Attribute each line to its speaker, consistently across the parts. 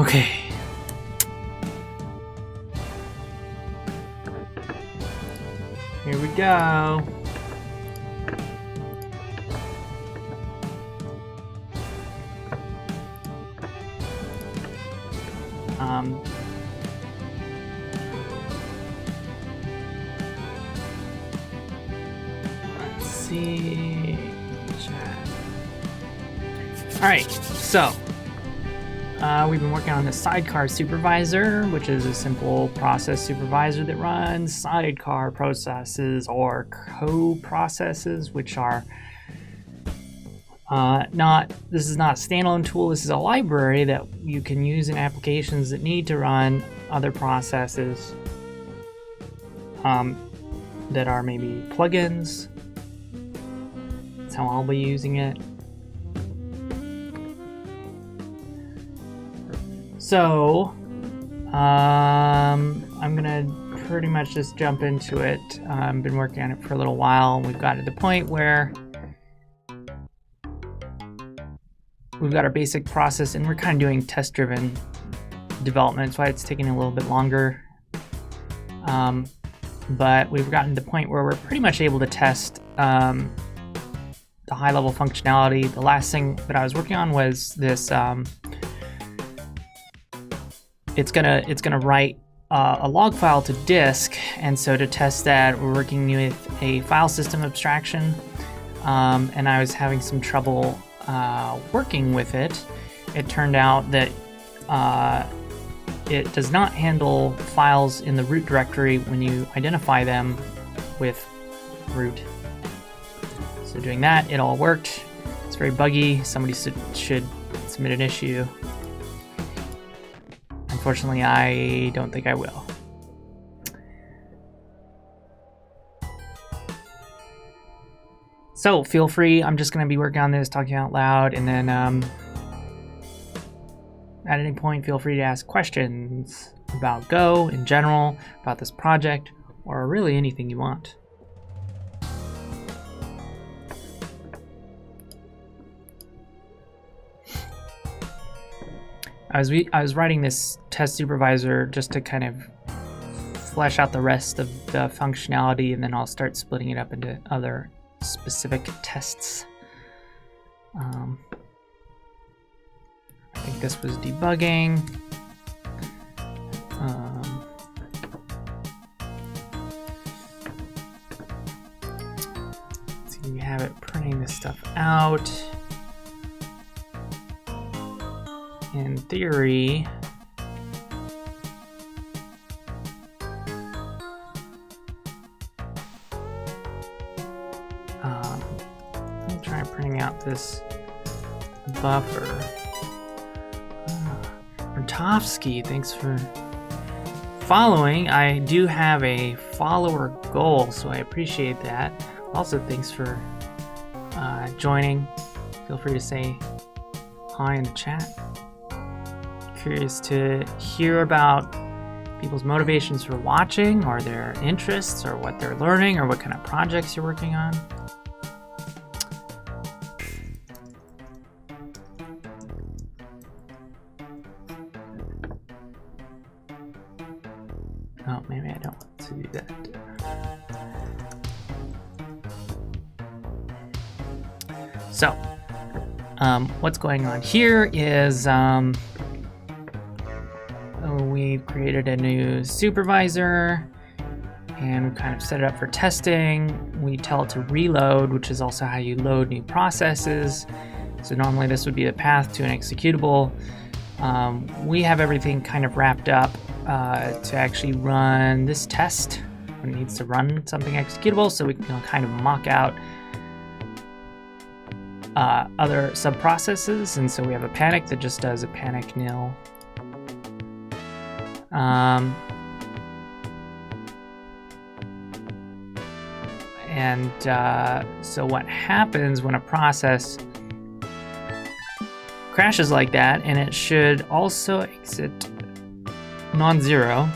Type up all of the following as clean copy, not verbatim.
Speaker 1: Okay. Here we go. Let's see. Chat. All right, so we've been working on the Sidecar Supervisor, which is a simple process supervisor that runs sidecar processes or co-processes, which are this is not a standalone tool. This is a library that you can use in applications that need to run other processes that are maybe plugins. That's how I'll be using it. So I'm gonna pretty much just jump into it. I've been working on it for a little while, and we've got to the point where we've got our basic process, and we're kind of doing test-driven development. That's why it's taking a little bit longer. But we've gotten to the point where we're pretty much able to test the high-level functionality. The last thing that I was working on was this. It's gonna write a log file to disk, and so to test that, we're working with a file system abstraction, and I was having some trouble working with it. It turned out that it does not handle files in the root directory when you identify them with root. So doing that, it all worked. It's very buggy. Somebody should submit an issue. Unfortunately, I don't think I will. So feel free, I'm just going to be working on this, talking out loud, and then at any point feel free to ask questions about Go in general, about this project, or really anything you want. I was writing this test supervisor just to kind of flesh out the rest of the functionality, and then I'll start splitting it up into other specific tests. I think this was debugging. Let's see, we have it printing this stuff out. In theory, I'm trying printing out this buffer. Rotofsky, thanks for following. I do have a follower goal, so I appreciate that. Also, thanks for joining. Feel free to say hi in the chat. Curious to hear about people's motivations for watching, or their interests, or what they're learning, or what kind of projects you're working on. Oh, maybe I don't want to do that. So, what's going on here is we've created a new supervisor, and we kind of set it up for testing. We tell it to reload, which is also how you load new processes. So normally this would be the path to an executable. We have everything kind of wrapped up to actually run this test when it needs to run something executable, so we can kind of mock out other sub-processes. And so we have a panic that just does a panic nil. So what happens when a process crashes like that, and it should also exit non-zero,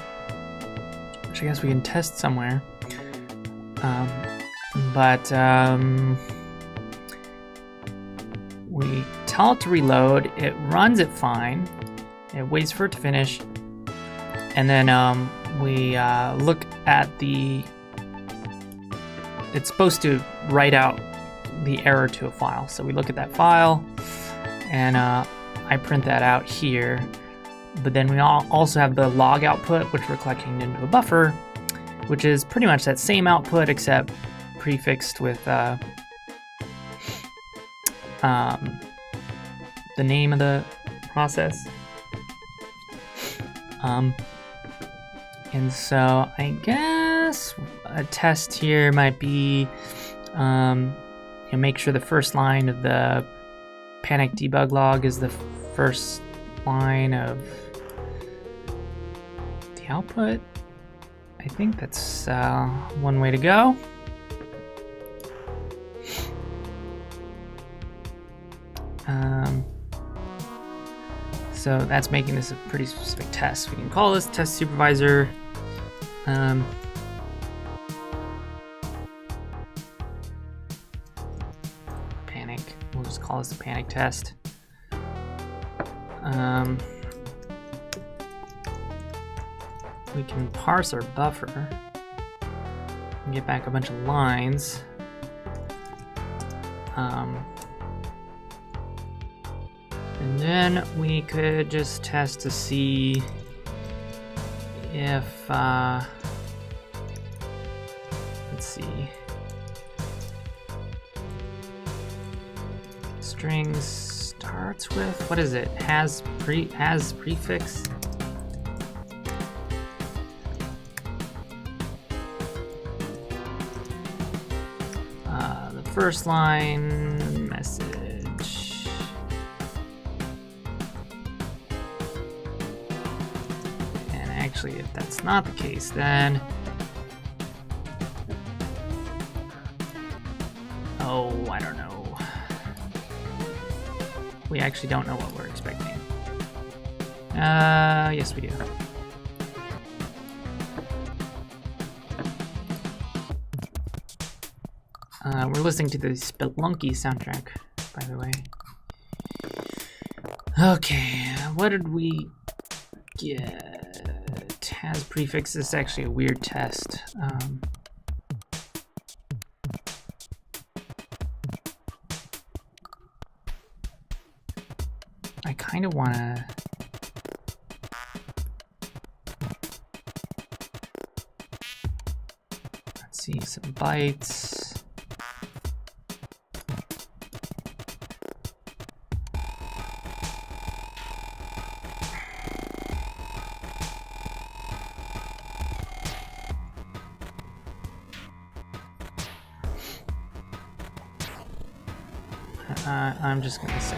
Speaker 1: which I guess we can test somewhere. We tell it to reload, it runs it fine, It waits for it to finish, and then we look at the. It's supposed to write out the error to a file. So we look at that file, and I print that out here. But then we also have the log output, which we're collecting into a buffer, which is pretty much that same output except prefixed with the name of the process. And so I guess a test here might be make sure the first line of the panic debug log is the first line of the output. I think that's one way to go. So that's making this a pretty specific test. We can call this test supervisor. Panic. We'll just call this the panic test. We can parse our buffer and get back a bunch of lines. And then we could just test to see if, let's see, string starts with, what is it? Has prefix? The first line message. Actually, if that's not the case, then I don't know. We actually don't know what we're expecting. Yes, we do. We're listening to the Spelunky soundtrack, by the way. Okay, what did we get? Has prefix. This is actually a weird test. I kind of want to let's see, some bytes. I'm just gonna say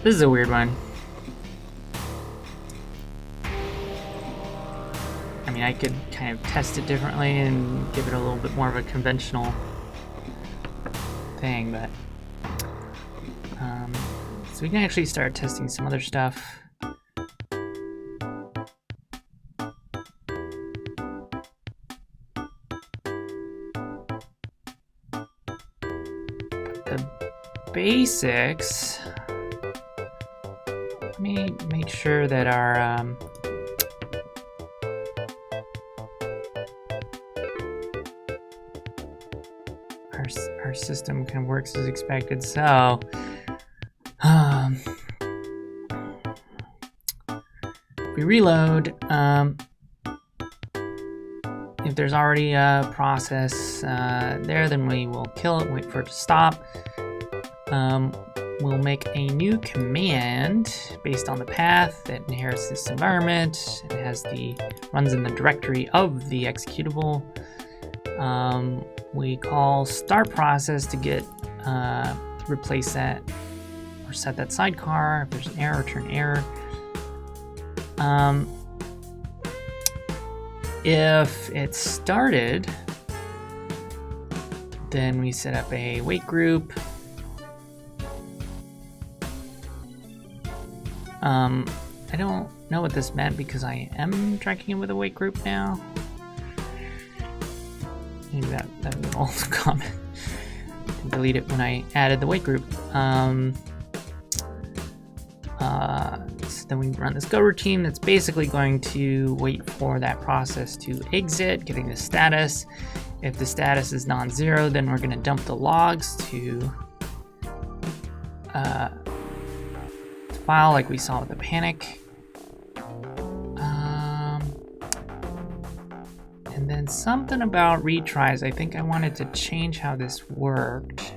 Speaker 1: this is a weird one. I mean, I could kind of test it differently and give it a little bit more of a conventional thing, but so we can actually start testing some other stuff. The basics. Let me make sure that our system kind of works as expected. So if we reload, if there's already a process there, then we will kill it, wait for it to stop. We'll make a new command based on the path that inherits this environment. It has runs in the directory of the executable. We call start process to replace that, set that sidecar. If there's an error, return error. If it started, then we set up a wait group. I don't know what this meant because I am tracking it with a wait group now. Maybe that was an old comment. I can delete it when I added the wait group. So then we run this go routine that's basically going to wait for that process to exit, getting the status. If the status is non-zero, then we're going to dump the logs to file like we saw with the panic. And then something about retries. I think I wanted to change how this worked.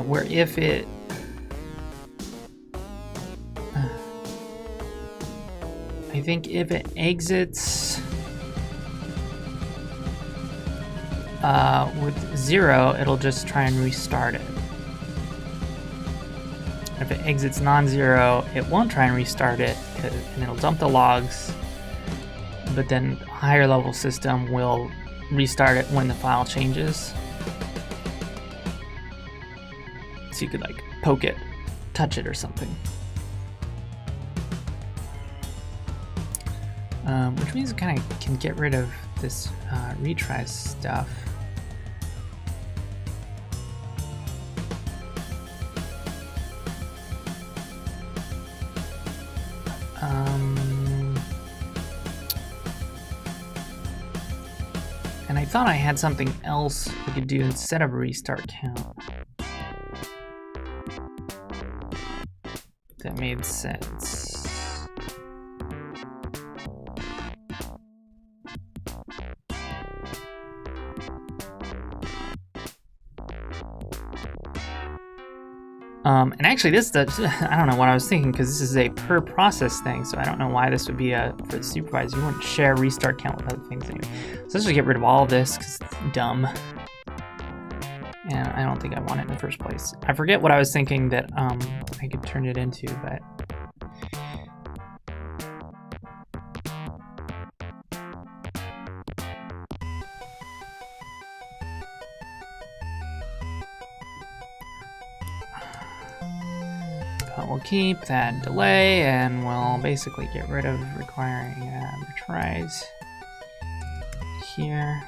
Speaker 1: Where if it I think if it exits with 0, it'll just try and restart it. If it exits non-zero, it won't try and restart it, and it'll dump the logs, but then a higher level system will restart it when the file changes. So you could like poke it, touch it or something. Which means it kind of can get rid of this retry stuff. And I thought I had something else we could do instead of a restart count. That made sense. And actually this does, I don't know what I was thinking because this is a per process thing, so I don't know why this would be for the supervisor. You wouldn't share restart count with other things anyway. So let's just get rid of all of this because it's dumb. And I don't think I want it in the first place. I forget what I was thinking that I could turn it into, but we'll keep that delay, and we'll basically get rid of requiring retries here.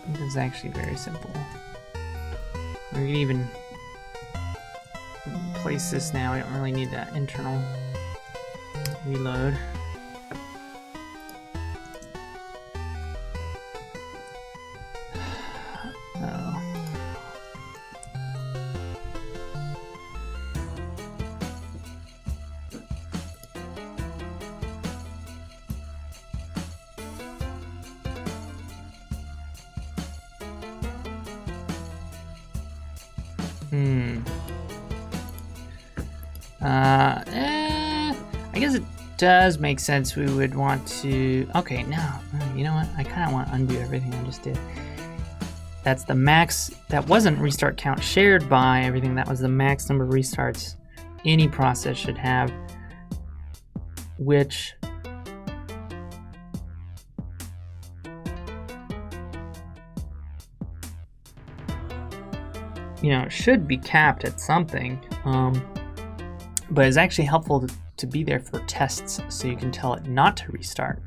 Speaker 1: This is actually very simple. We can even place this now. We don't really need that internal reload. I guess it does make sense. We would want to. Okay, now you know what? I kind of want to undo everything I just did. That's the max. That wasn't restart count shared by everything. That was the max number of restarts any process should have, which should be capped at something, but it's actually helpful to be there for tests so you can tell it not to restart.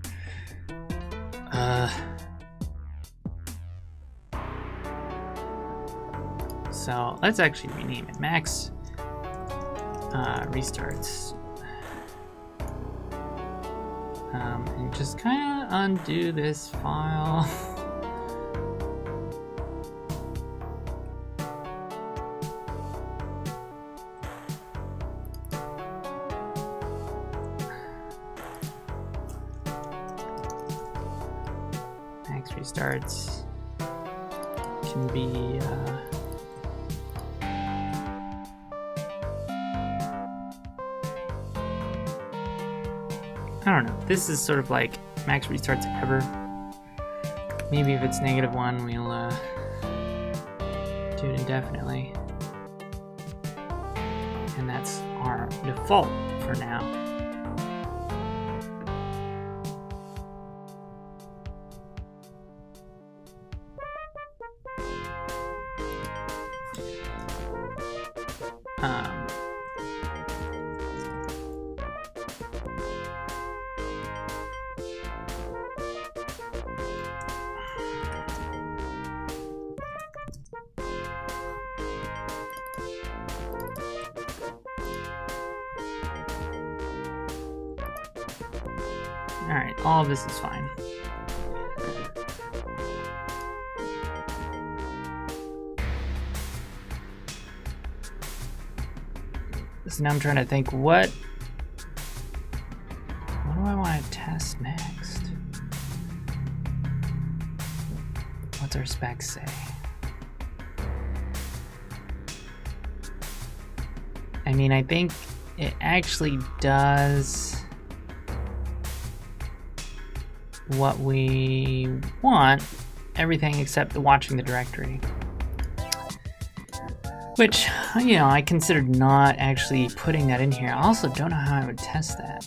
Speaker 1: So let's actually rename it max restarts, and just kind of undo this file. restarts can be I don't know. This is sort of like max restarts ever. Maybe if it's -1, we'll do it indefinitely. And that's our default for now. Alright, all of this is fine. So now I'm trying to think, what do I want to test next? What's our spec say? I mean, I think it actually does what we want, everything except watching the directory. Which, you know, I considered not actually putting that in here. I also don't know how I would test that.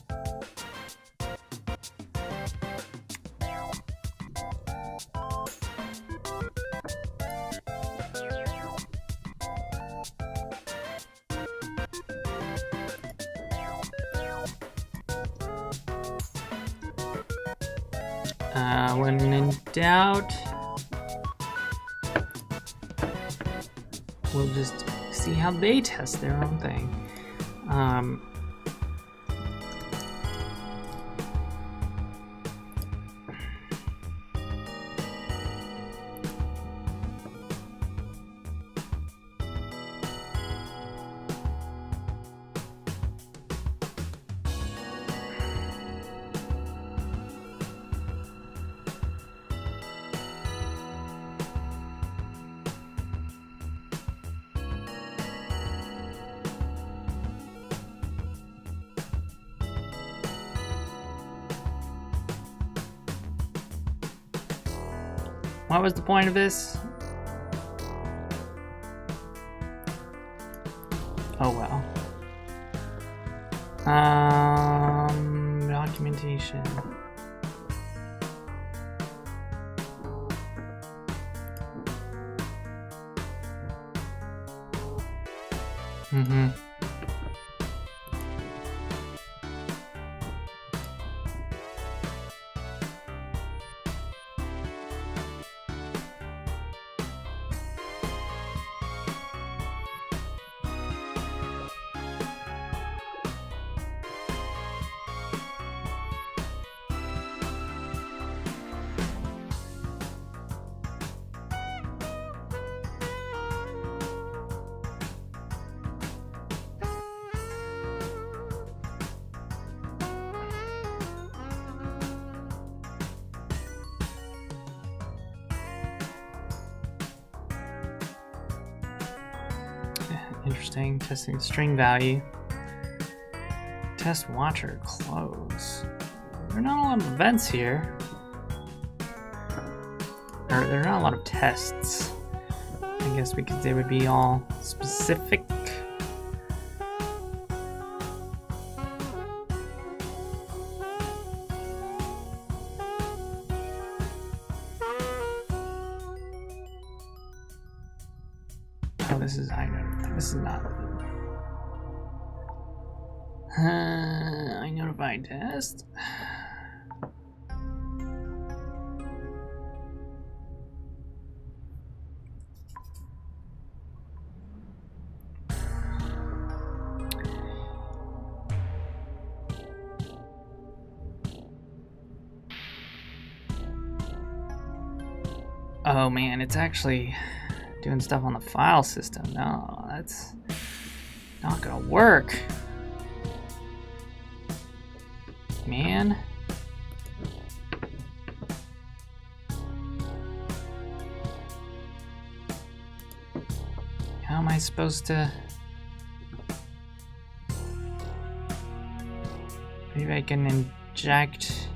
Speaker 1: When in doubt, we'll just see how they test their own thing. What was the point of this? Oh well. Documentation. Interesting. Testing string value. Test watcher close. There are not a lot of events here. Or there are not a lot of tests. I guess because they would be all specific. Oh, this is this is not I notify test. Oh man, it's actually doing stuff on the file system. No, that's not gonna work. Man. How am I supposed to... Maybe I can inject...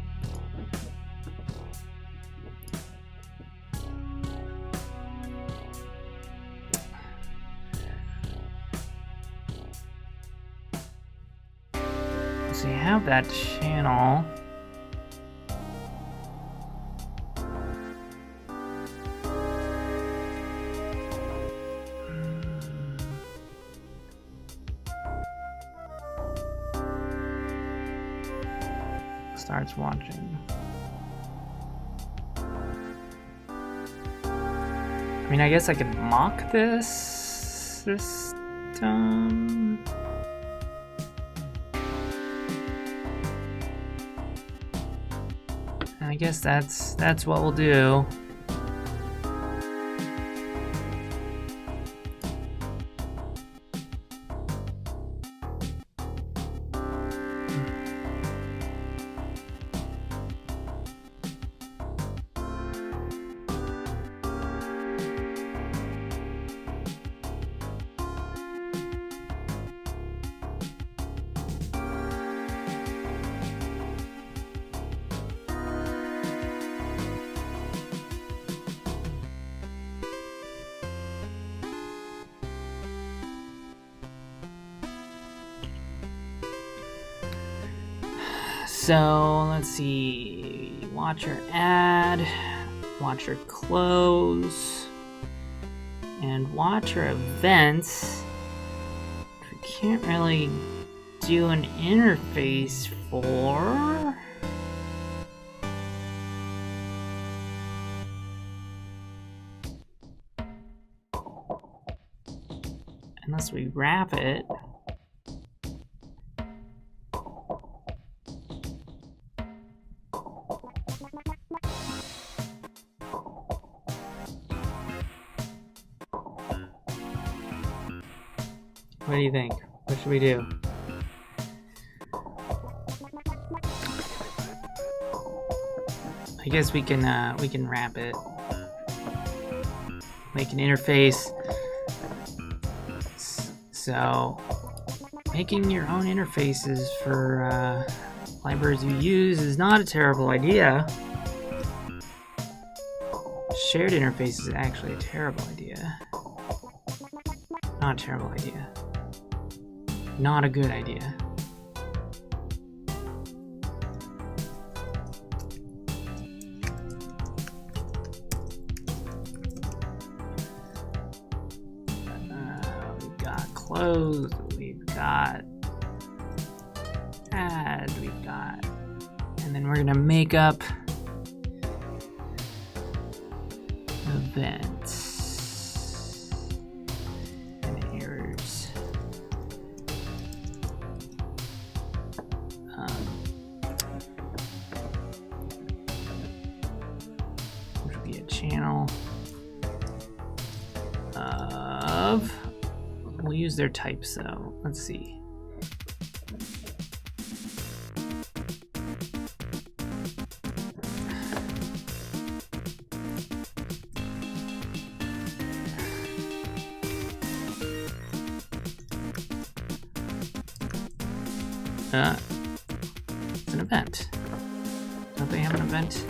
Speaker 1: So you have that channel. Starts watching. I mean, I guess I could mock this system. I guess that's what we'll do. So let's see, watcher add, watcher close, and watcher events. We can't really do an interface for. Unless we wrap it. What do you think? What should we do? I guess we can wrap it. Make an interface. So, making your own interfaces for libraries you use is not a terrible idea. Shared interface is actually a terrible idea. Not a terrible idea. Not a good idea. We've got close, we've got add, we've got, and then we're gonna make up events. Channel of, we'll use their types though. Let's see. It's an event. Don't they have an event?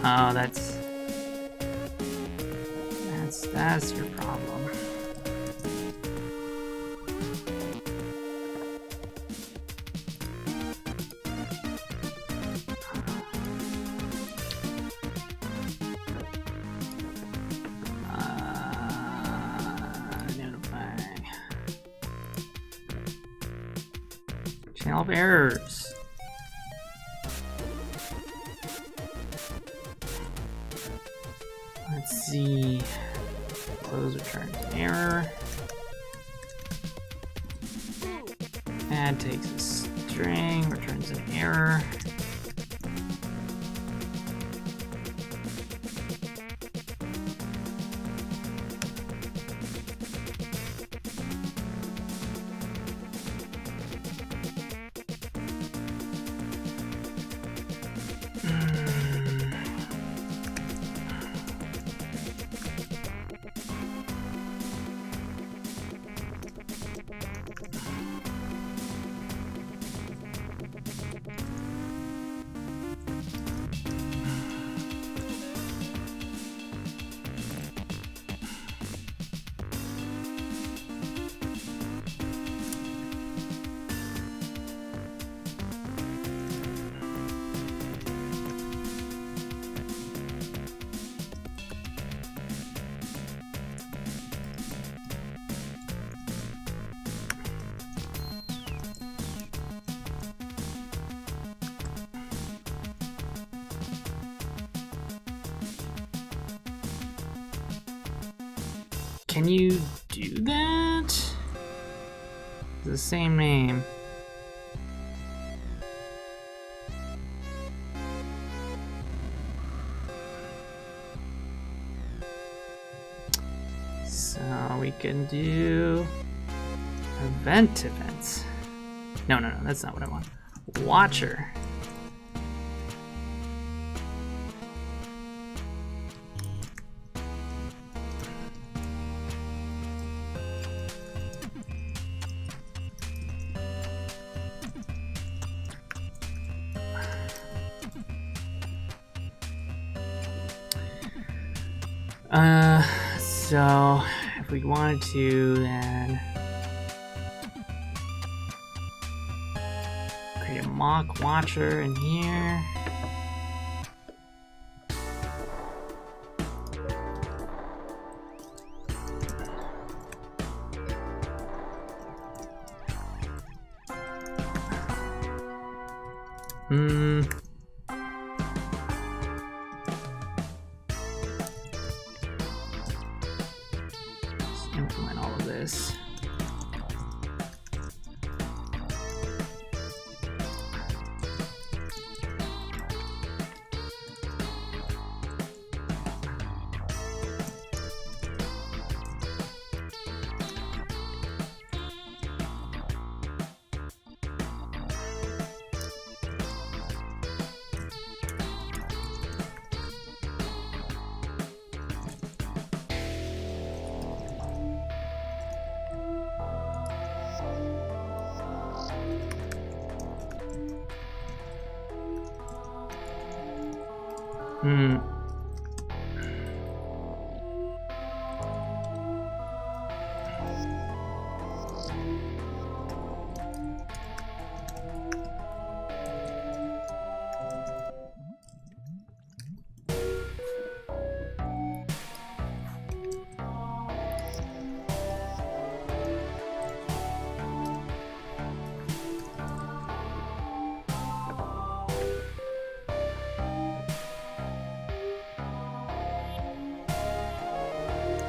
Speaker 1: Oh, that's your problem. Notify. Channel of errors. Let's see. Close returns an error. Add takes a string, returns an error. Can you do that? It's the same name. So we can do events. No, that's not what I want. Watcher. So if we wanted to, then create a MockWatcher in here. Implement all of this.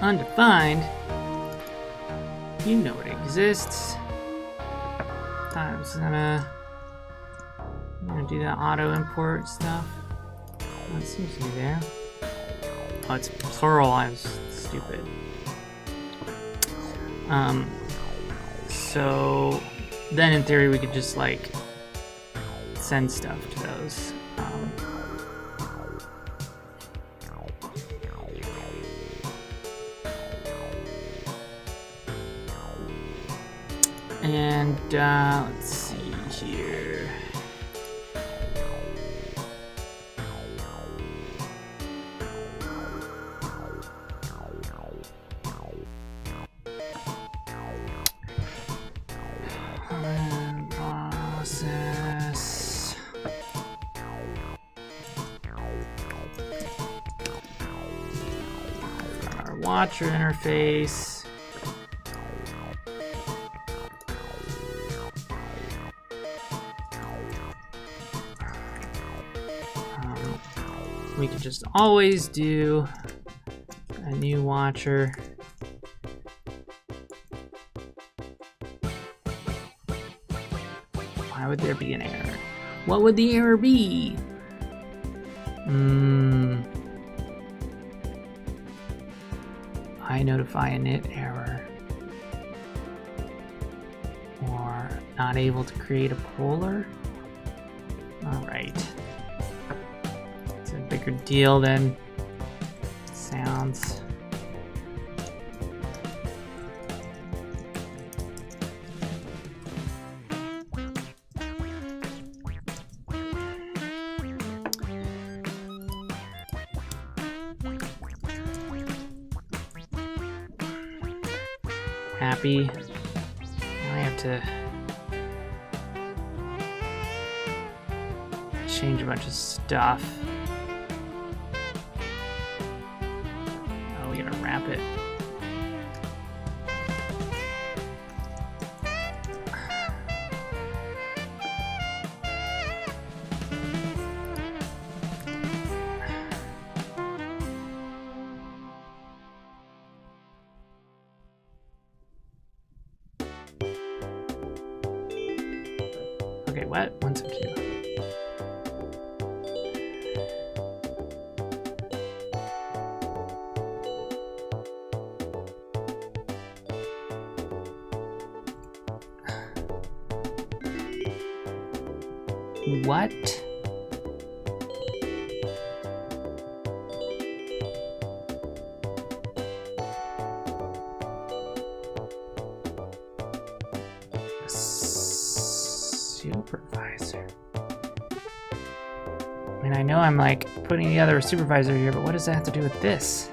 Speaker 1: Undefined? You know it exists. I'm gonna do that auto-import stuff. Oh, it seems to be there. Oh, it's plural. I was stupid. So then in theory we could just like send stuff to those. And let's see here. Process. Our watcher interface. We could just always do a new watcher. Why would there be an error? What would the error be? I notify a init error. Or not able to create a polar? Alright. Bigger deal than it sounds. Happy. Now I have to change a bunch of stuff. Wrap it. what? 1 sub 2. What? Supervisor. I mean, I know I'm like putting together a supervisor here, but what does that have to do with this?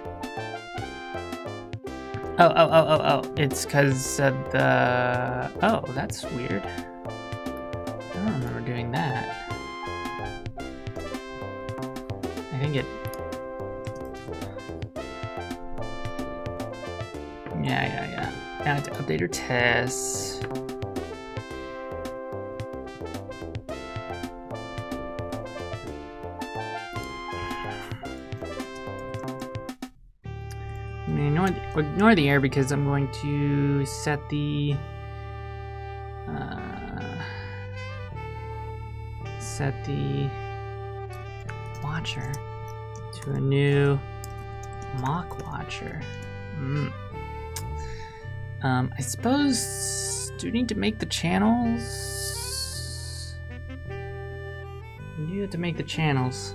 Speaker 1: Oh. It's because of the... Oh, that's weird. I don't remember doing that. I think it... Yeah. Now I have to update your tests. Ignore the error because I'm going to set the watcher to a new MockWatcher. I suppose, do you need to make the channels? You do have to make the channels.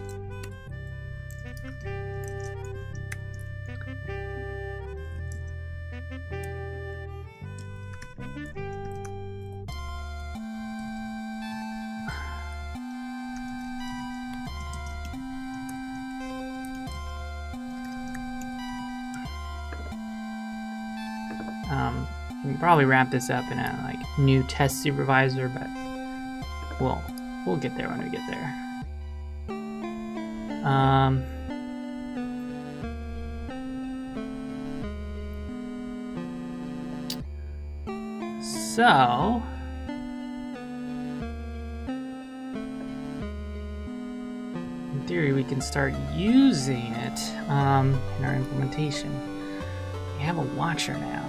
Speaker 1: You can probably wrap this up in a like new test supervisor, but we'll get there when we get there. So in theory, we can start using it in our implementation. We have a watcher now.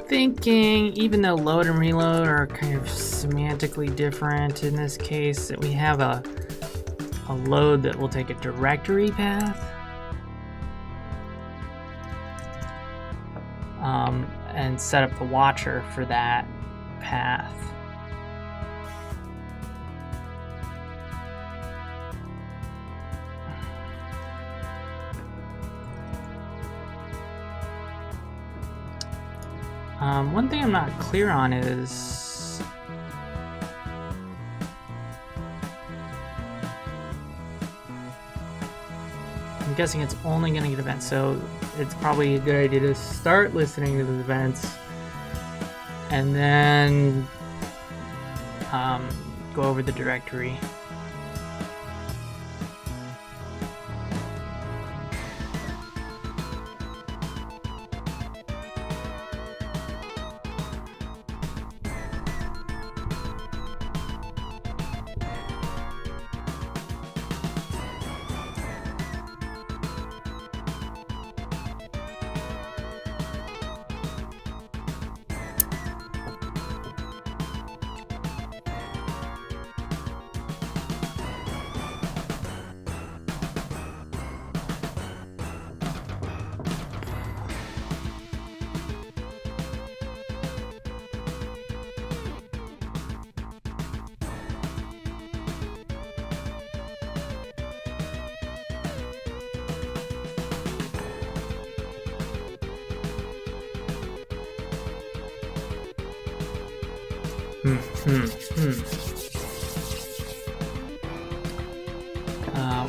Speaker 1: Thinking, even though load and reload are kind of semantically different in this case, that we have a load that will take a directory path, and set up the watcher for that path. One thing I'm not clear on is I'm guessing it's only going to get events, so it's probably a good idea to start listening to the events and then go over the directory.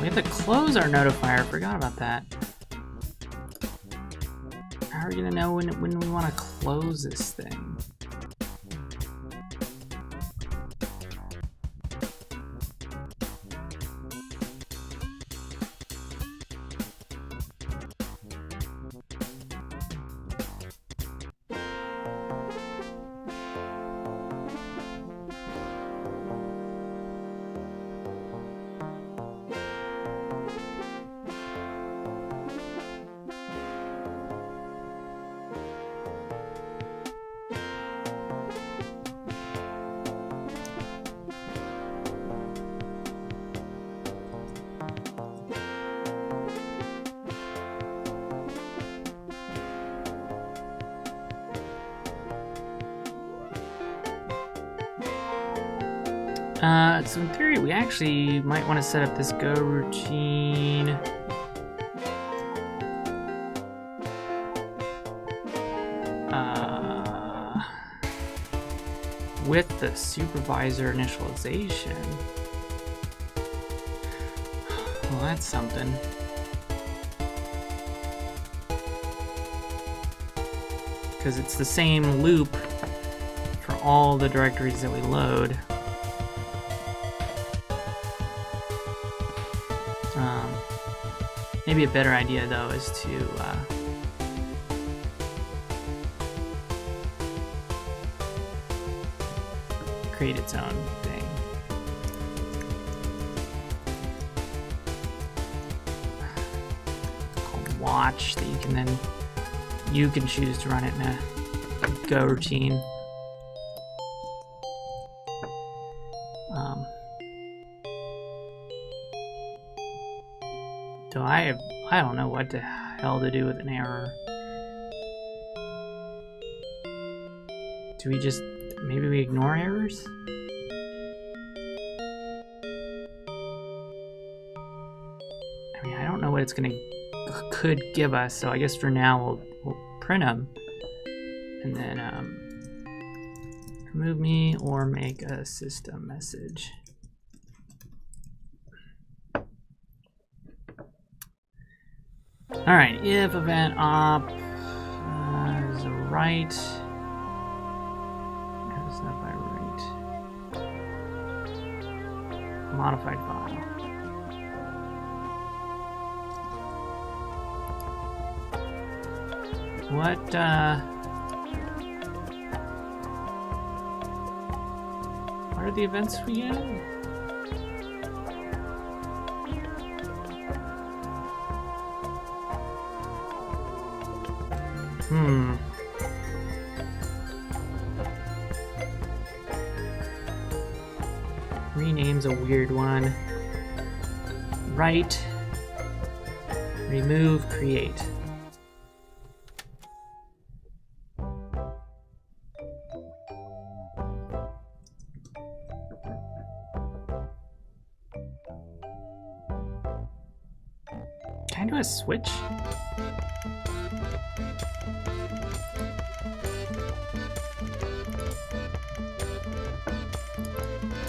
Speaker 1: We have to close our notifier. Forgot about that. How are we gonna know when we want to close this thing. So in theory, we actually might want to set up this go routine. With the supervisor initialization. Well, that's something. Because it's the same loop for all the directories that we load. Maybe a better idea though is to create its own thing. Called watch that you can choose to run it in a go routine. So I don't know what the hell to do with an error. Do we just, maybe we ignore errors? I mean, I don't know what it's could give us, so I guess for now we'll print them and then remove me or make a system message. All right, if event op is right, that's not by right. Modified file. What are the events we get? Rename's a weird one. Write, remove, create. Can I do a switch?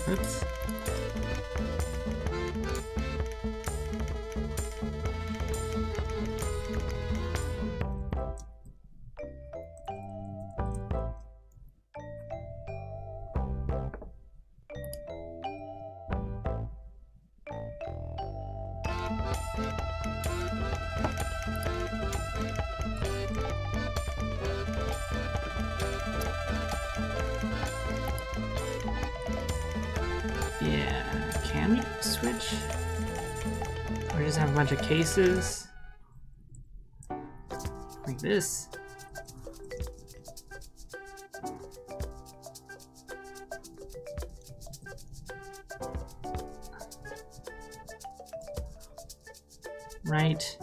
Speaker 1: Oops. Yeah, can we switch? Or just have a bunch of cases? Like this. Right.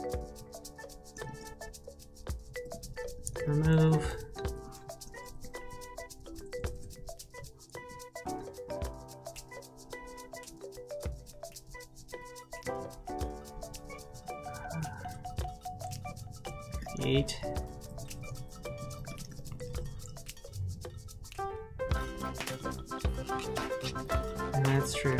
Speaker 1: Remove. Create. And that's true.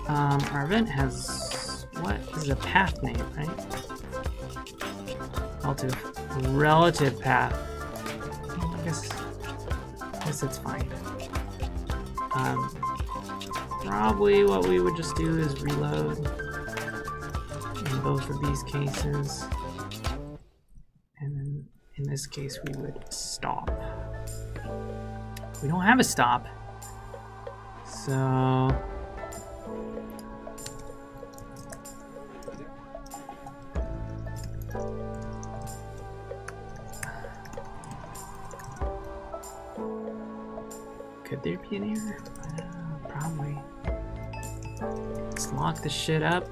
Speaker 1: Our event has, what is a path name, right? Relative path. I guess it's fine. Probably what we would just do is reload in both of these cases. And then in this case we would stop. We don't have a stop. So could there be an error? Probably. Let's lock this shit up.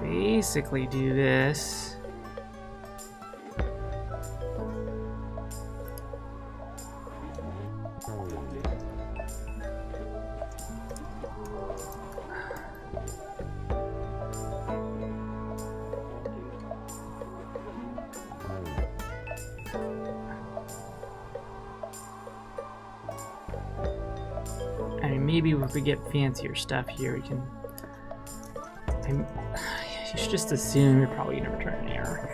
Speaker 1: Basically do this. I mean, maybe if we get fancier stuff here, we can. You should just assume you're probably gonna return an error.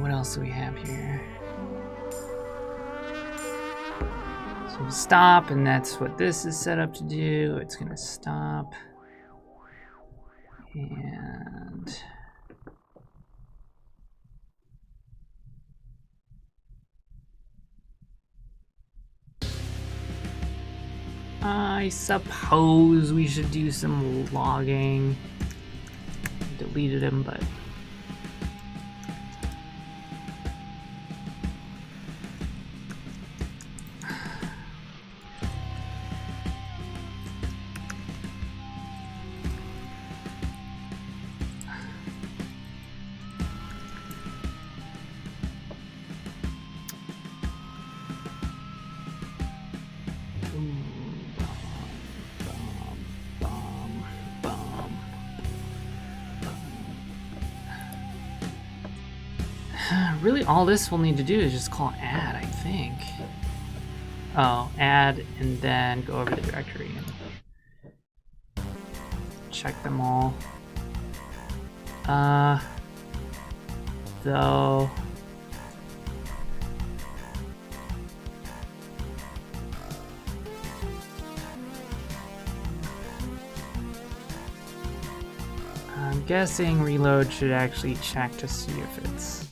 Speaker 1: What else do we have here? So we'll stop, and that's what this is set up to do. It's gonna stop, and I suppose we should do some logging. Deleted him, but really all this we'll need to do is just call add, I think. Oh, add, and then go over the directory and check them all. Though I'm guessing reload should actually check to see if it's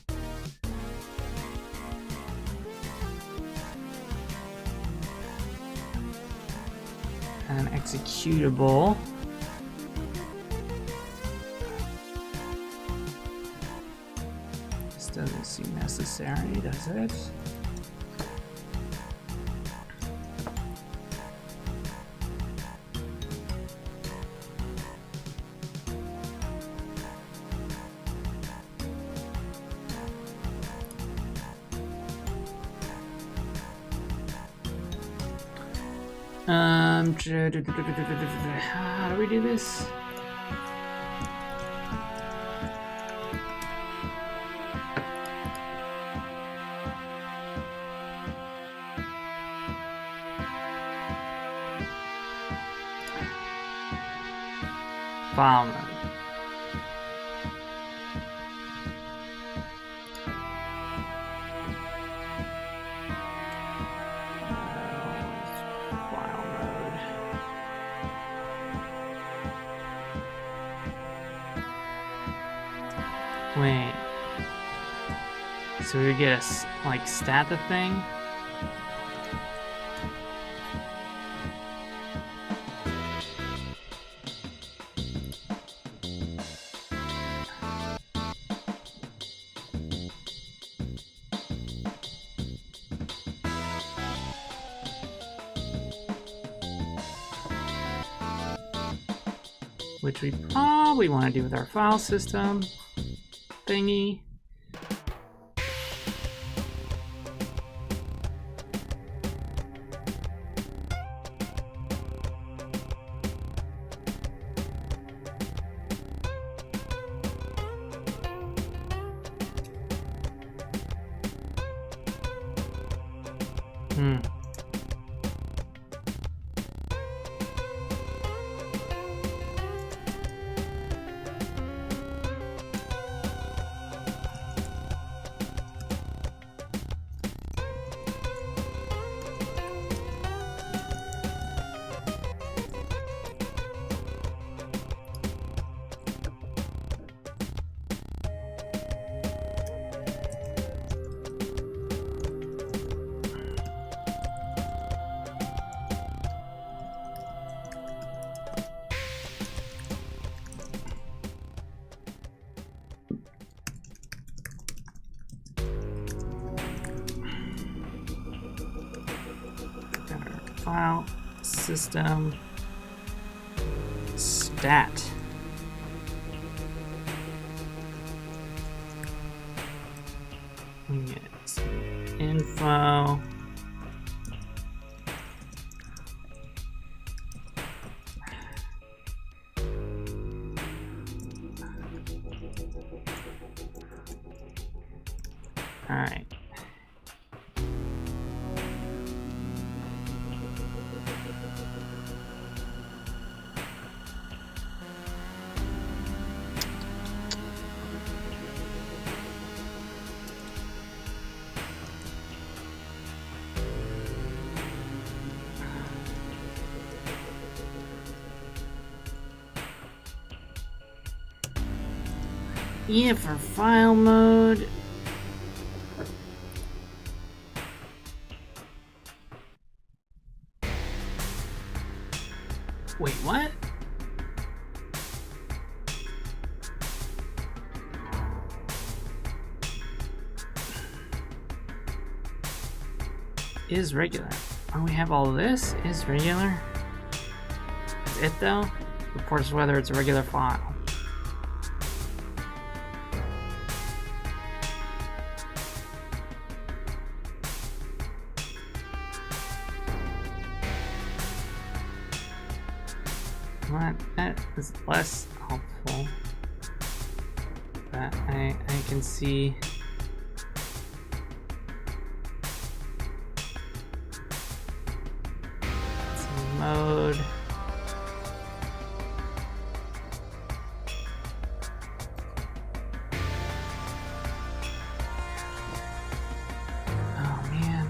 Speaker 1: an executable. This doesn't seem necessary, does it? How do we do this? File mode. Wait. So we get a, like, stat the thing? Which we probably want to do with our file system thingy. File system stat. Yes. Info. All right. Yeah, for file mode. Wait, what? Is regular. Oh, we have all of this? Is regular? Is it though? Reports whether it's a regular file. What? That is less helpful. But I can see. Mode. Oh man.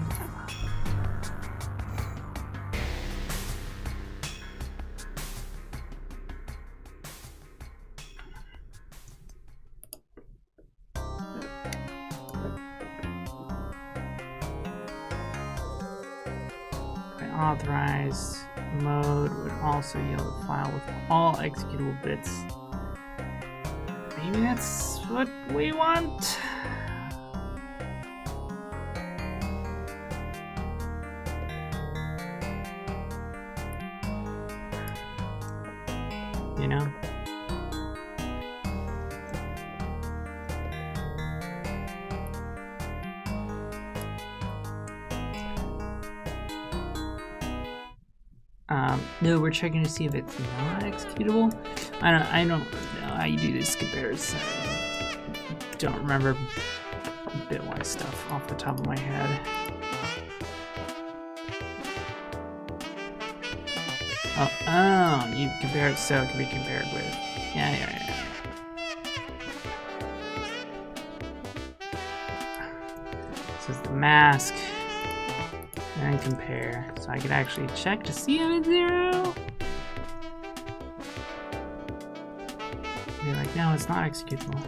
Speaker 1: Authorized mode would also yield a file with all executable bits. Maybe that's what we want. You know? No, we're checking to see if it's not executable. I don't know how you do this comparison. Don't remember bitwise stuff off the top of my head. Oh, you compare it so it can be compared with. Yeah. This is the mask. And compare, so I could actually check to see if it's 0. Be like, no, it's not executable.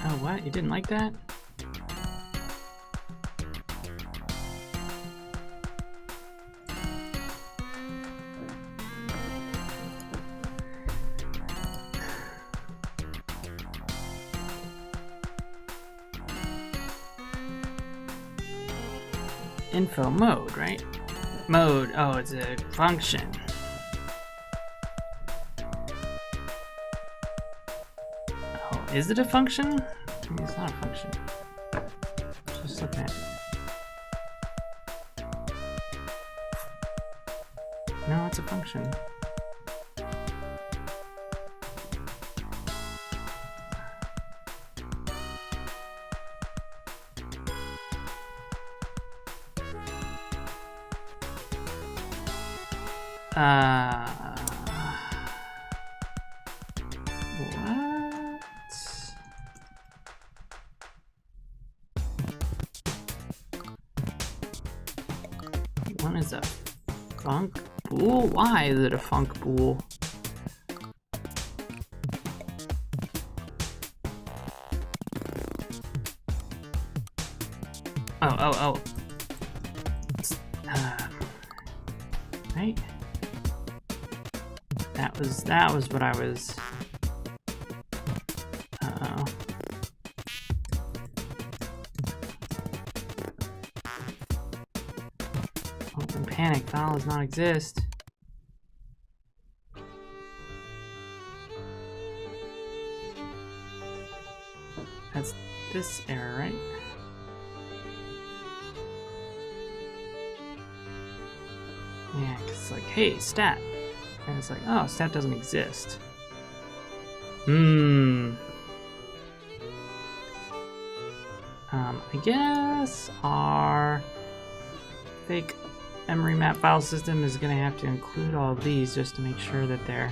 Speaker 1: Oh, what? You didn't like that? info mode, right? Mode, oh, it's a function. Oh, is it a function? I mean, it's not a function. Just looking at it. No, it's a function. What? One is a func bool? Why is it a func bool? Oh. Right? That was what I was. Uh-oh. Open panic file does not exist. That's this error, right? Yeah, 'cause it's like, hey, stat. And it's like, oh, stat doesn't exist. I guess our fake memory map file system is going to have to include all of these just to make sure that they're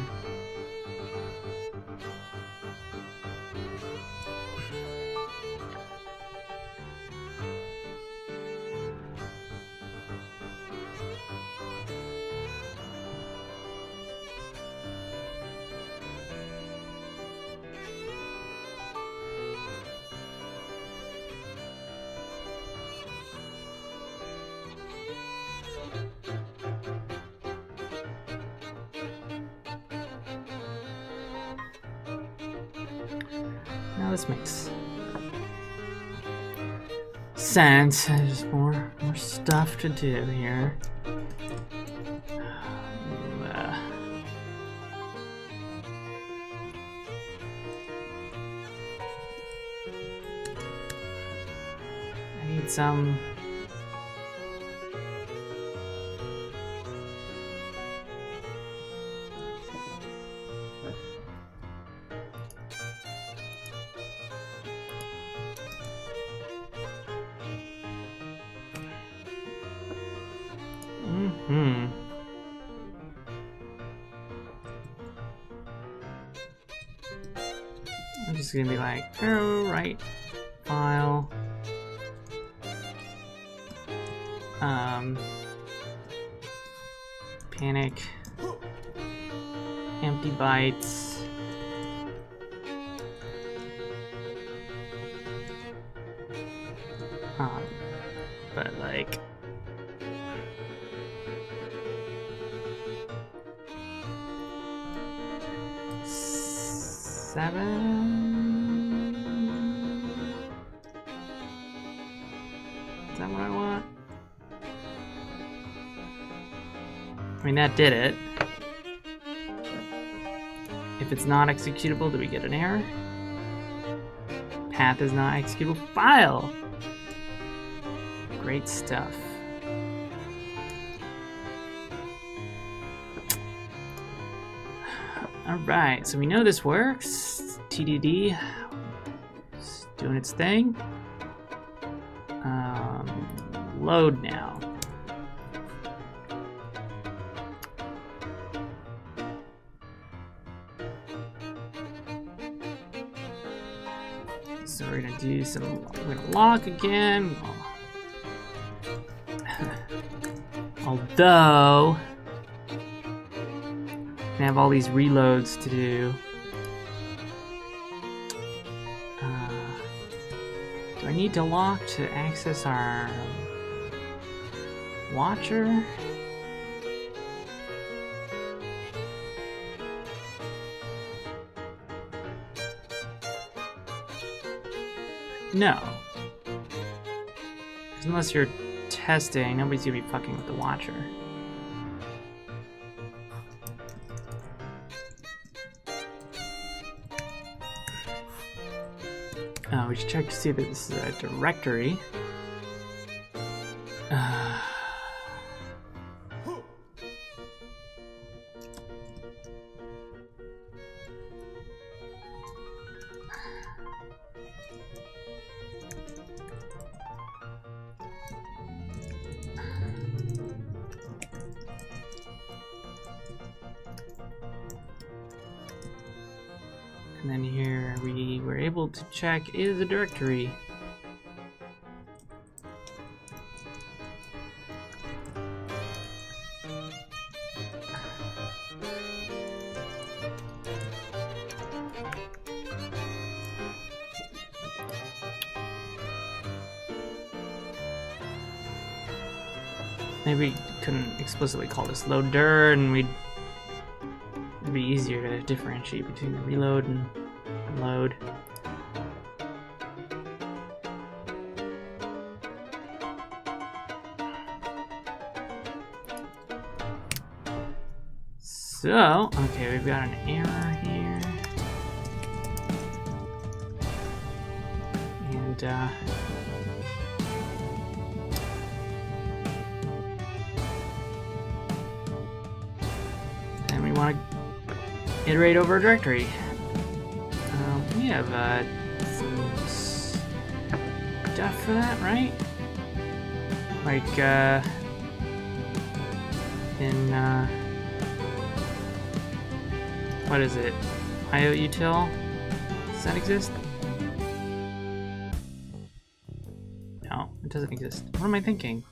Speaker 1: now this makes sense. There's just more stuff to do here. I need some. I'm just gonna be like arrow right file. Panic. Empty bytes. But like. Seven. Is that what I want? I mean, that did it. If it's not executable, do we get an error? Path is not executable file. Great stuff. Alright, so we know this works. TDD is doing its thing. Load now. So we're gonna do some, we're gonna lock again. Although, I have all these reloads to do. Do I need to lock to access our watcher? No. Unless you're testing, nobody's gonna be fucking with the watcher. We should check to see that this is a directory. And then here we were able to check is a directory. Maybe we couldn't explicitly call this loader, and it'd be easier to differentiate between the reload and load. So, okay, we've got an error here. And, and we want to iterate over a directory. We have some stuff for that, right? Like, in, what is it? IOUtil? Does that exist? No, it doesn't exist. What am I thinking?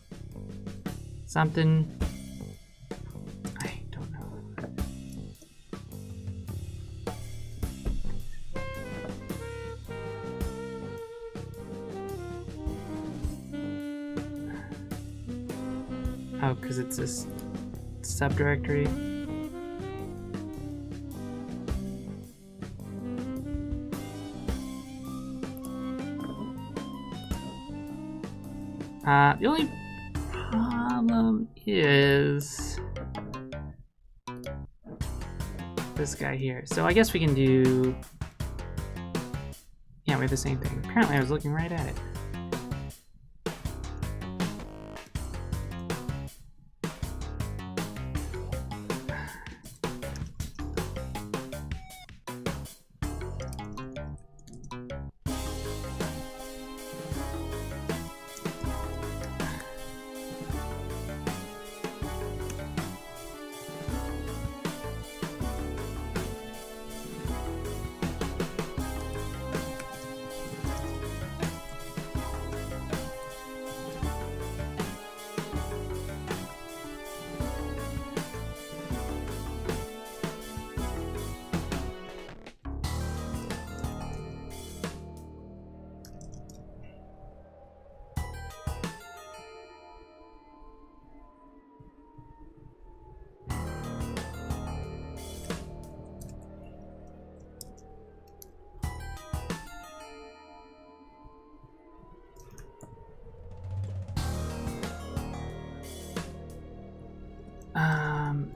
Speaker 1: Something... I don't know. Oh, because it's this subdirectory. The only problem is this guy here. So I guess we can do... Yeah, we have the same thing. Apparently I was looking right at it.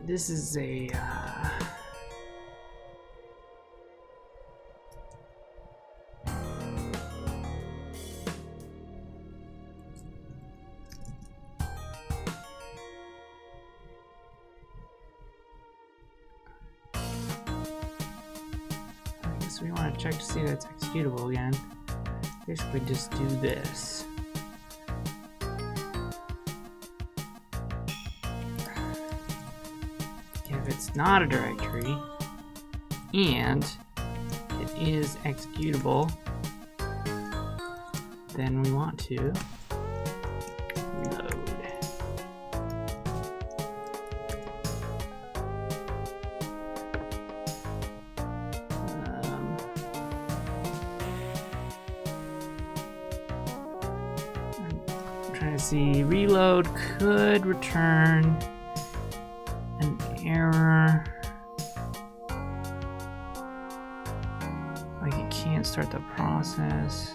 Speaker 1: This is a I guess we want to check to see that it's executable again. Basically just do this. It's not a directory and it is executable, then we want to reload. I'm trying to see, reload could return error, like it can't start the process.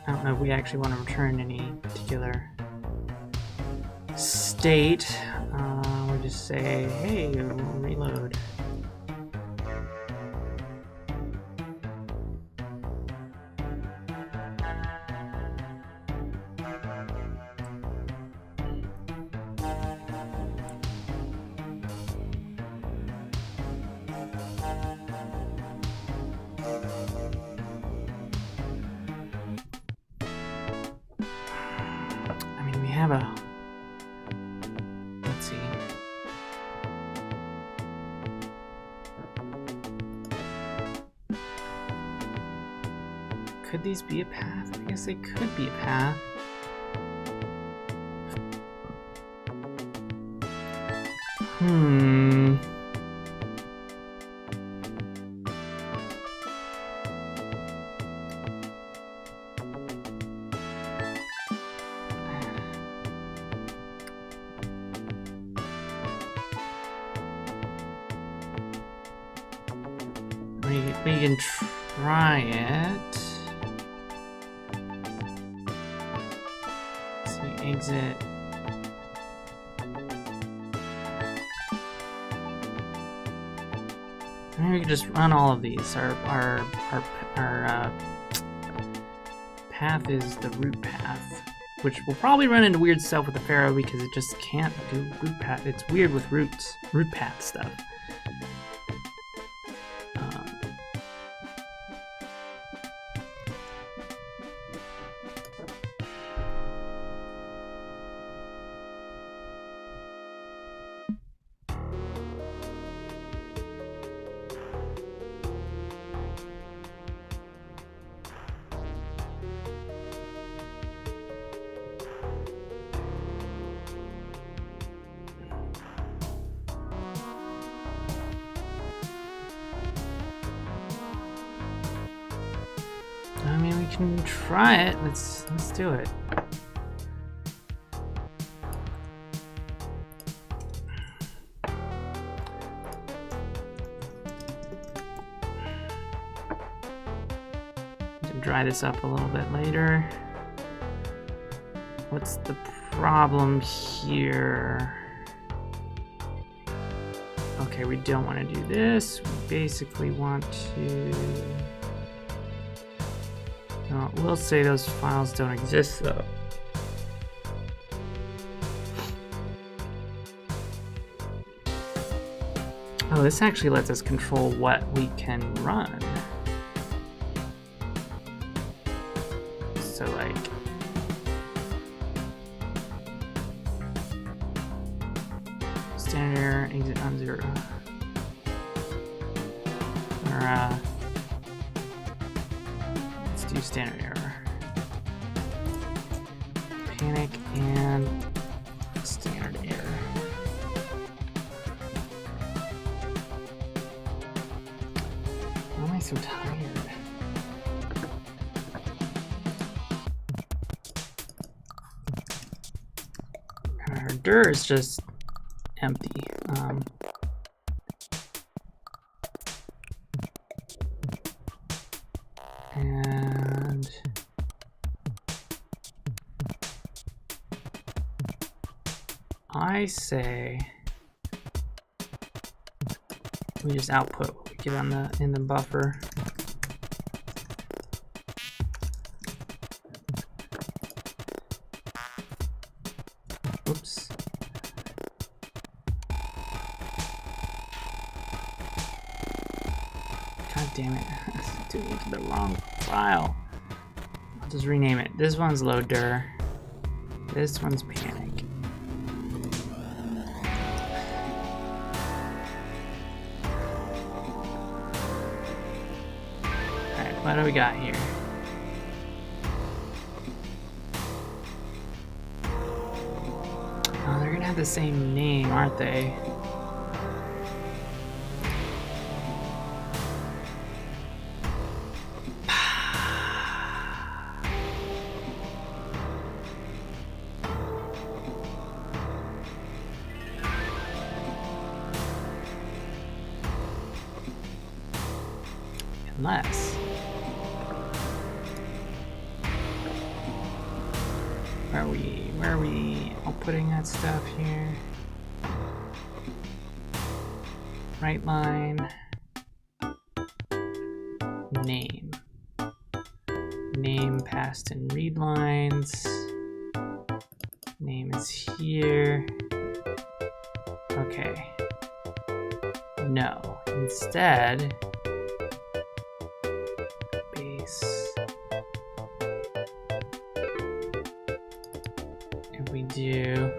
Speaker 1: I don't know if we actually want to return any particular state. We'll just say, hey, reload. Have a, let's see, could these be a path? I guess they could be a path. We can try it. Let's see, exit. Maybe we could just run all of these. Our path is the root path, which will probably run into weird stuff with the Pharaoh because it just can't do root path. It's weird with root path stuff. I mean, we can try it. Let's do it. Dry this up a little bit later. What's the problem here? Okay, we don't want to do this. We basically want to... No, we'll say those files don't exist though. Oh, this actually lets us control what we can run. So like, standard error, exit on 0. Or let's do standard error. Panic and standard error. Why am I so tired? Our dir is just empty. And I say we just output what we get on in the buffer. Oops. God damn it. Dude, into the wrong file. I'll just rename it. This one's load dir. This one's panic. Alright, what do we got here? Oh, they're gonna have the same name, aren't they? Unless Where are we outputting that stuff here? Write line. Name. Name passed in read lines. Name is here. Okay. No. Instead, base. If we do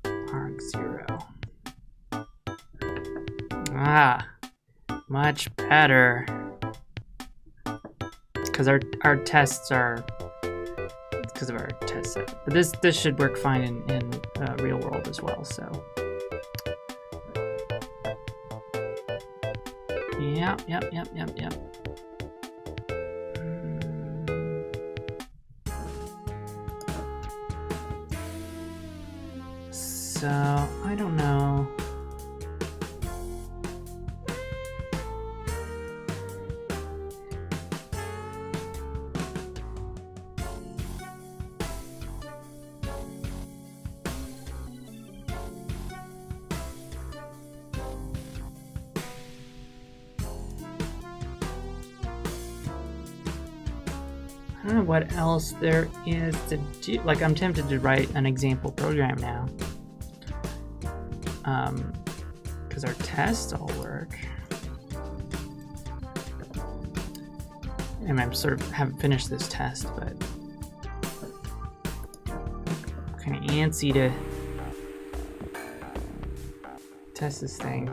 Speaker 1: arg0. Ah, much better. Because our tests are, because of our test set. But this should work fine in real world as well. So yep. So I don't know. I don't know what else there is to do. Like, I'm tempted to write an example program now. Because our tests all work. And I'm sort of haven't finished this test, but I'm kind of antsy to test this thing.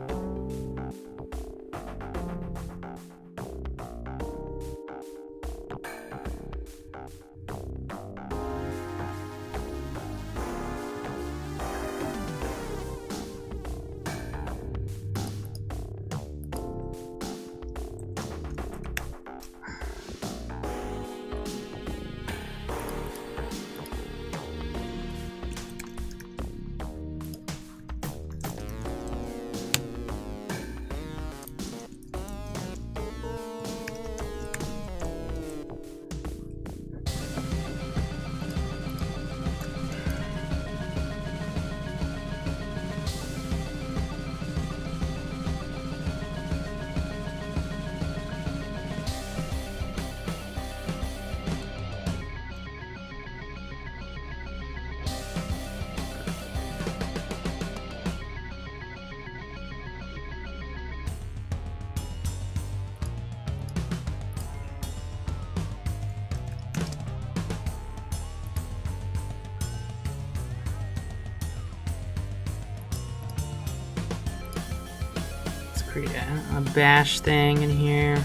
Speaker 1: Create a bash thing in here.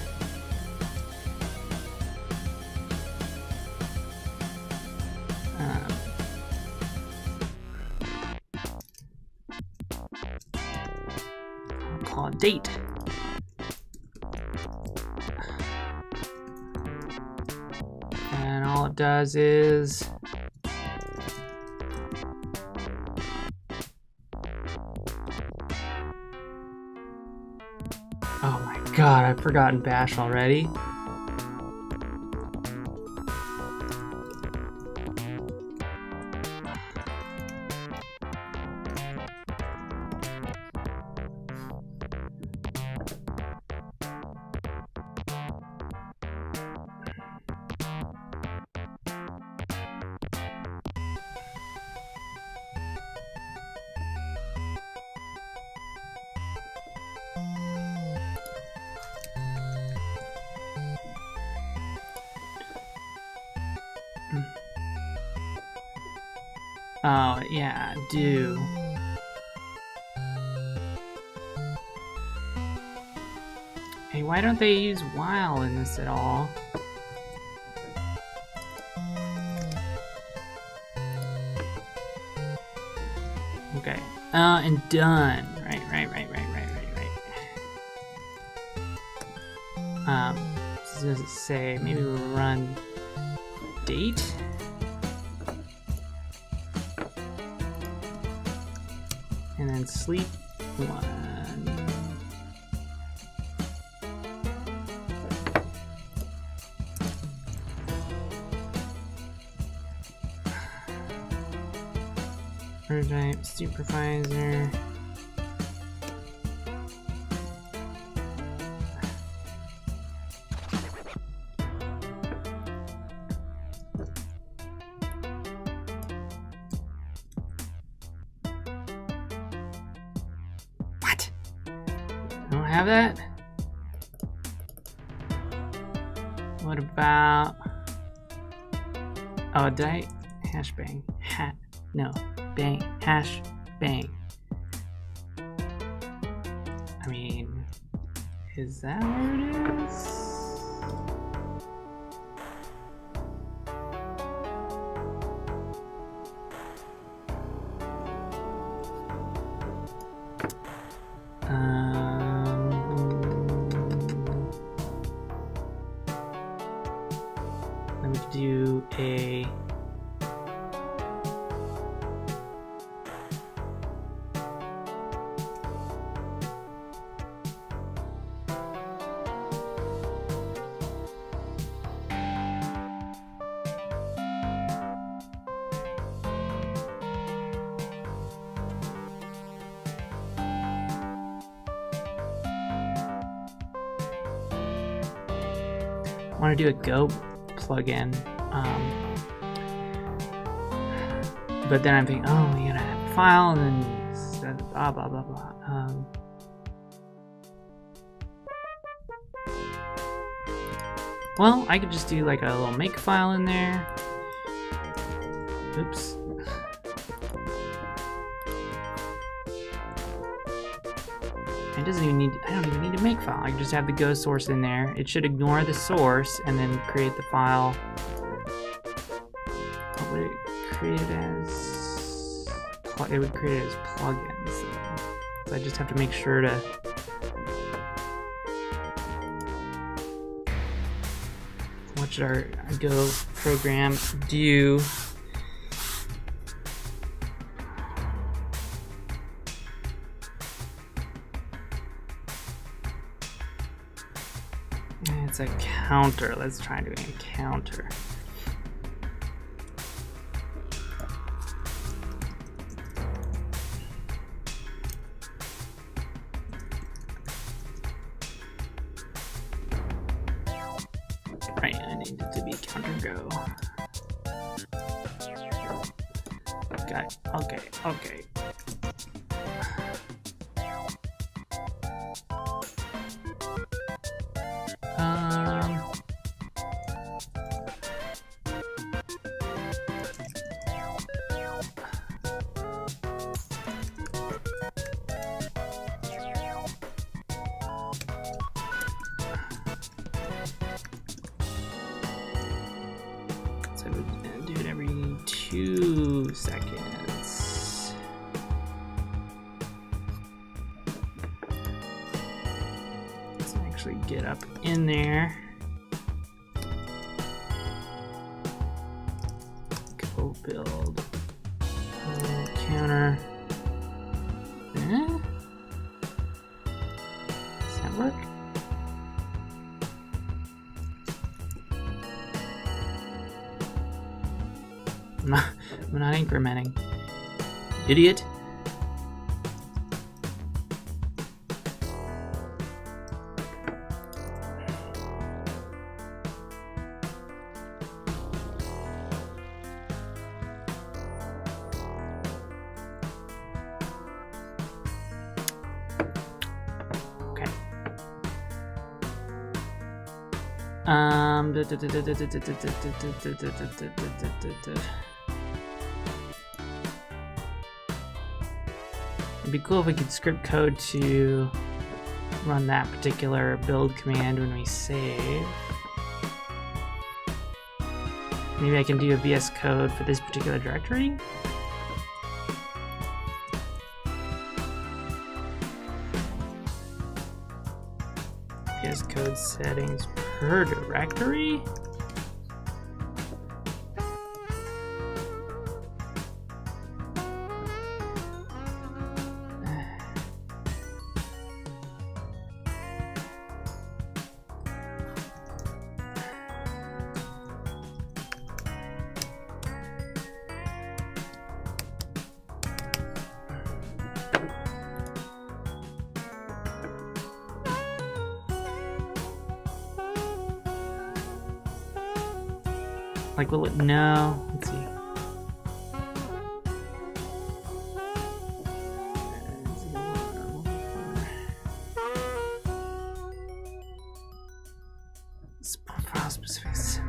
Speaker 1: I'll call it date. And all it does is oh my god, I've forgotten bash already. Oh, yeah, do. Hey, why don't they use while in this at all? Okay, and done. Right. So does it say, maybe we'll run date? And then sleep 1. Prototype supervisor. What? I don't have that? What about... Oh, did I... Hash bang. No. Bang. Hash bang. I mean... Is that where it is? Let me do a... I want to do a Go plugin, but then I'm thinking, oh, you gotta have a file and then blah blah blah blah. Well, I could just do like a little make file in there. Oops. It doesn't even need, I don't even need a make file. I can just have the Go source in there. It should ignore the source and then create the file. What would it create it as? It would create it as plugins. So I just have to make sure to what should our Go program do? It's a counter. Let's try doing a counter. Right, I need it to be counter go. Okay, okay, okay. So we do it every 2 seconds. Let's actually get up in there. Go build counter. Does that work? I'm not incrementing. Idiot. Okay. It'd be cool if we could script code to run that particular build command when we save. Maybe I can do a VS Code for this particular directory. VS Code settings per directory. Like, will it know? Let's see. File specifics.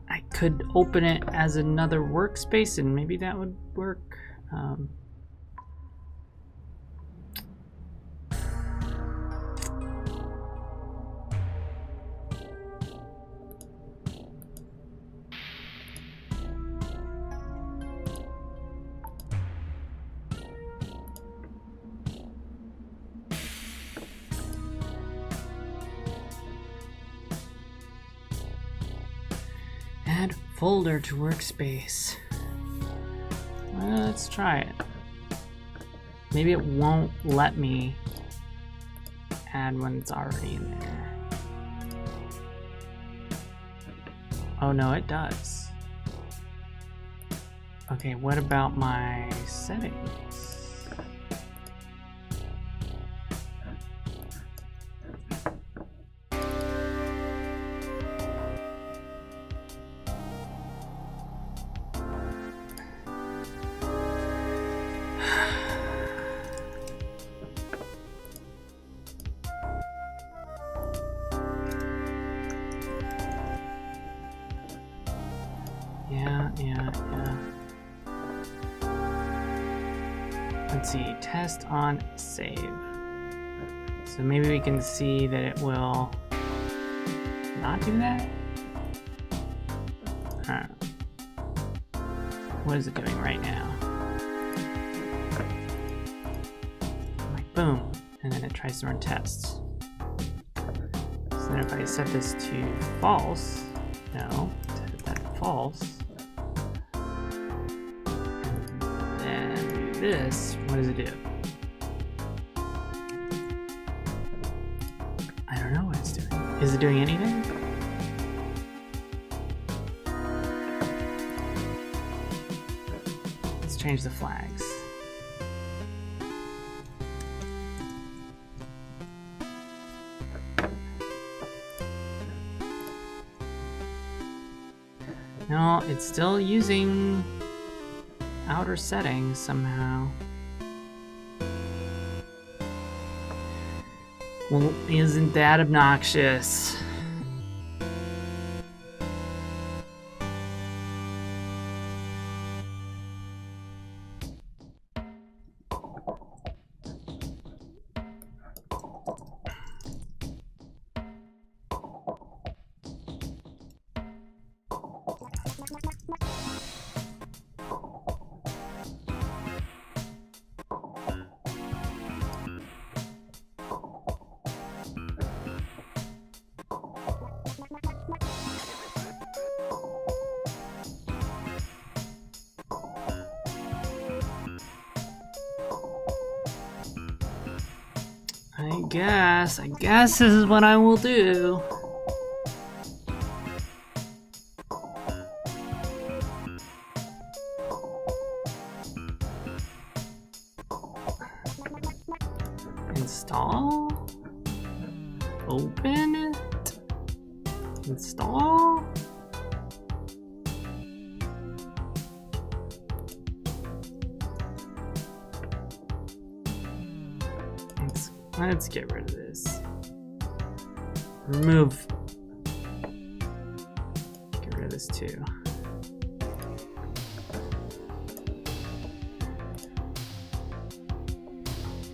Speaker 1: I could open it as another workspace and maybe that would work. Add folder to workspace. Let's try it. Maybe it won't let me add when it's already in there. Oh no, it does. Okay, what about my settings? Yeah. Let's see, test on save. So maybe we can see that it will not do that? I don't know. What is it doing right now? Like boom, and then it tries to run tests. So then if I set this to false, no, set that false. This, what does it do? I don't know what it's doing. Is it doing anything? Let's change the flags. No, it's still using outer settings somehow. Well, isn't that obnoxious? I guess this is what I will do. Install? Open it? Install? Let's get rid of this. Remove. Get rid of this too.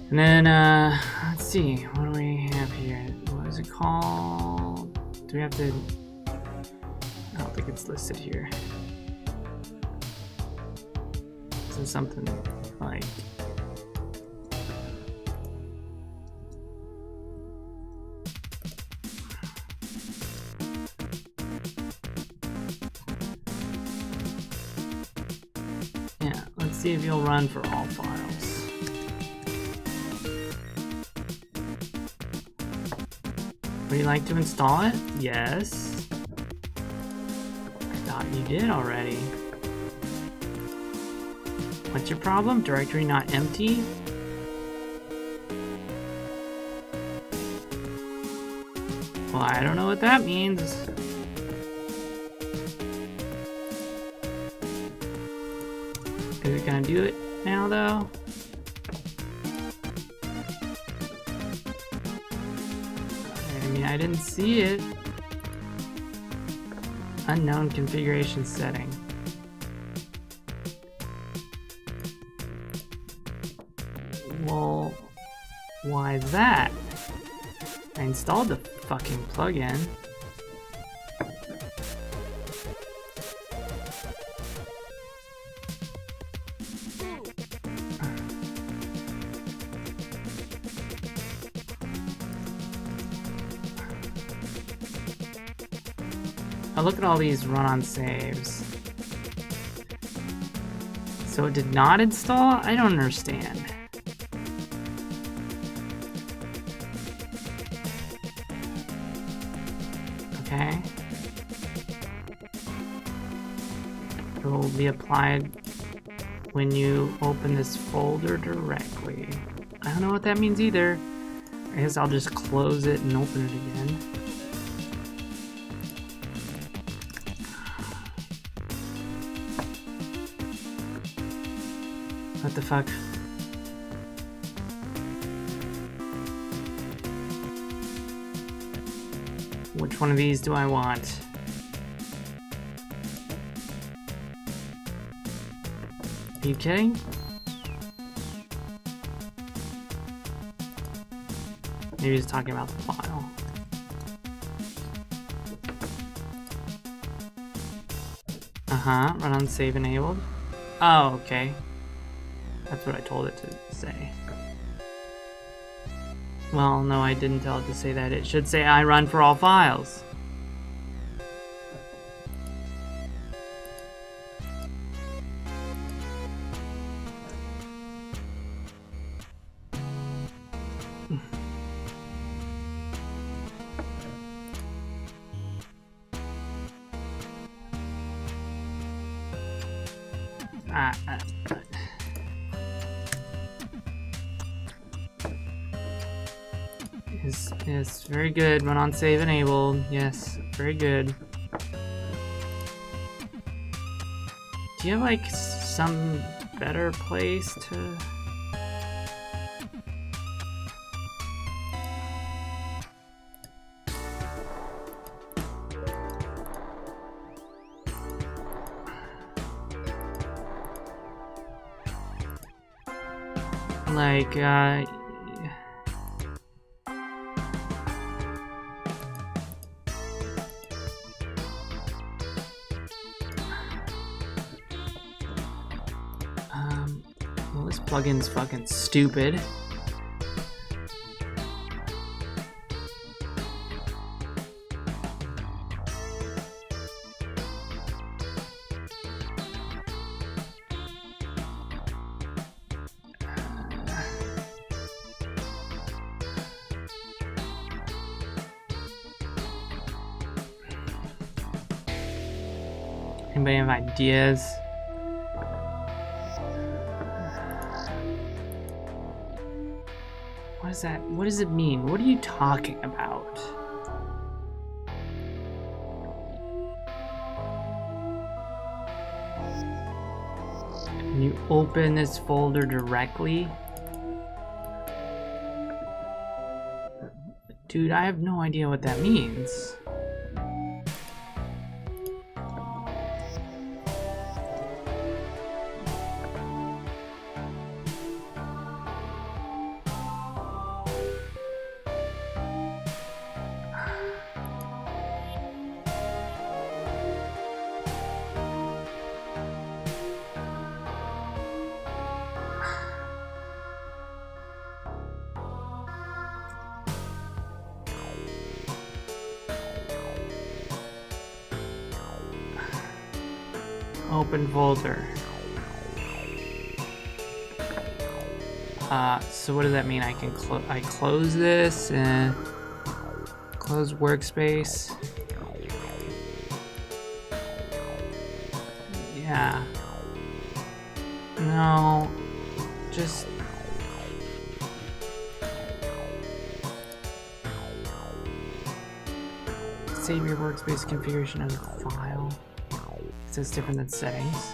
Speaker 1: And then, let's see, what do we have here? What is it called? Do we have to? I don't think it's listed here. Is it something like? See if you'll run for all files. Would you like to install it? Yes. I thought you did already. What's your problem? Directory not empty? Well, I don't know what that means. Is it gonna do it now, though? I mean, I didn't see it. Unknown configuration setting. Well, why is that? I installed the fucking plugin. Oh, look at all these run-on saves. So it did not install? I don't understand. Okay. It will be applied when you open this folder directly. I don't know what that means either. I guess I'll just close it and open it again. What the fuck? Which one of these do I want? Are you kidding? Maybe he's talking about the file. Run on save enabled. Oh, okay. That's what I told it to say. Well, no, I didn't tell it to say that. It should say I run for all files. Yes, very good. Run on save enabled. Yes, very good. Do you have like some better place to... like, well, this plugin's fucking stupid. Anybody have ideas? What is that? What does it mean? What are you talking about? Can you open this folder directly? Dude, I have no idea what that means. Open folder. So what does that mean? I can close this and close workspace. Yeah. No. Just. save your workspace configuration as a file. So it's different than settings.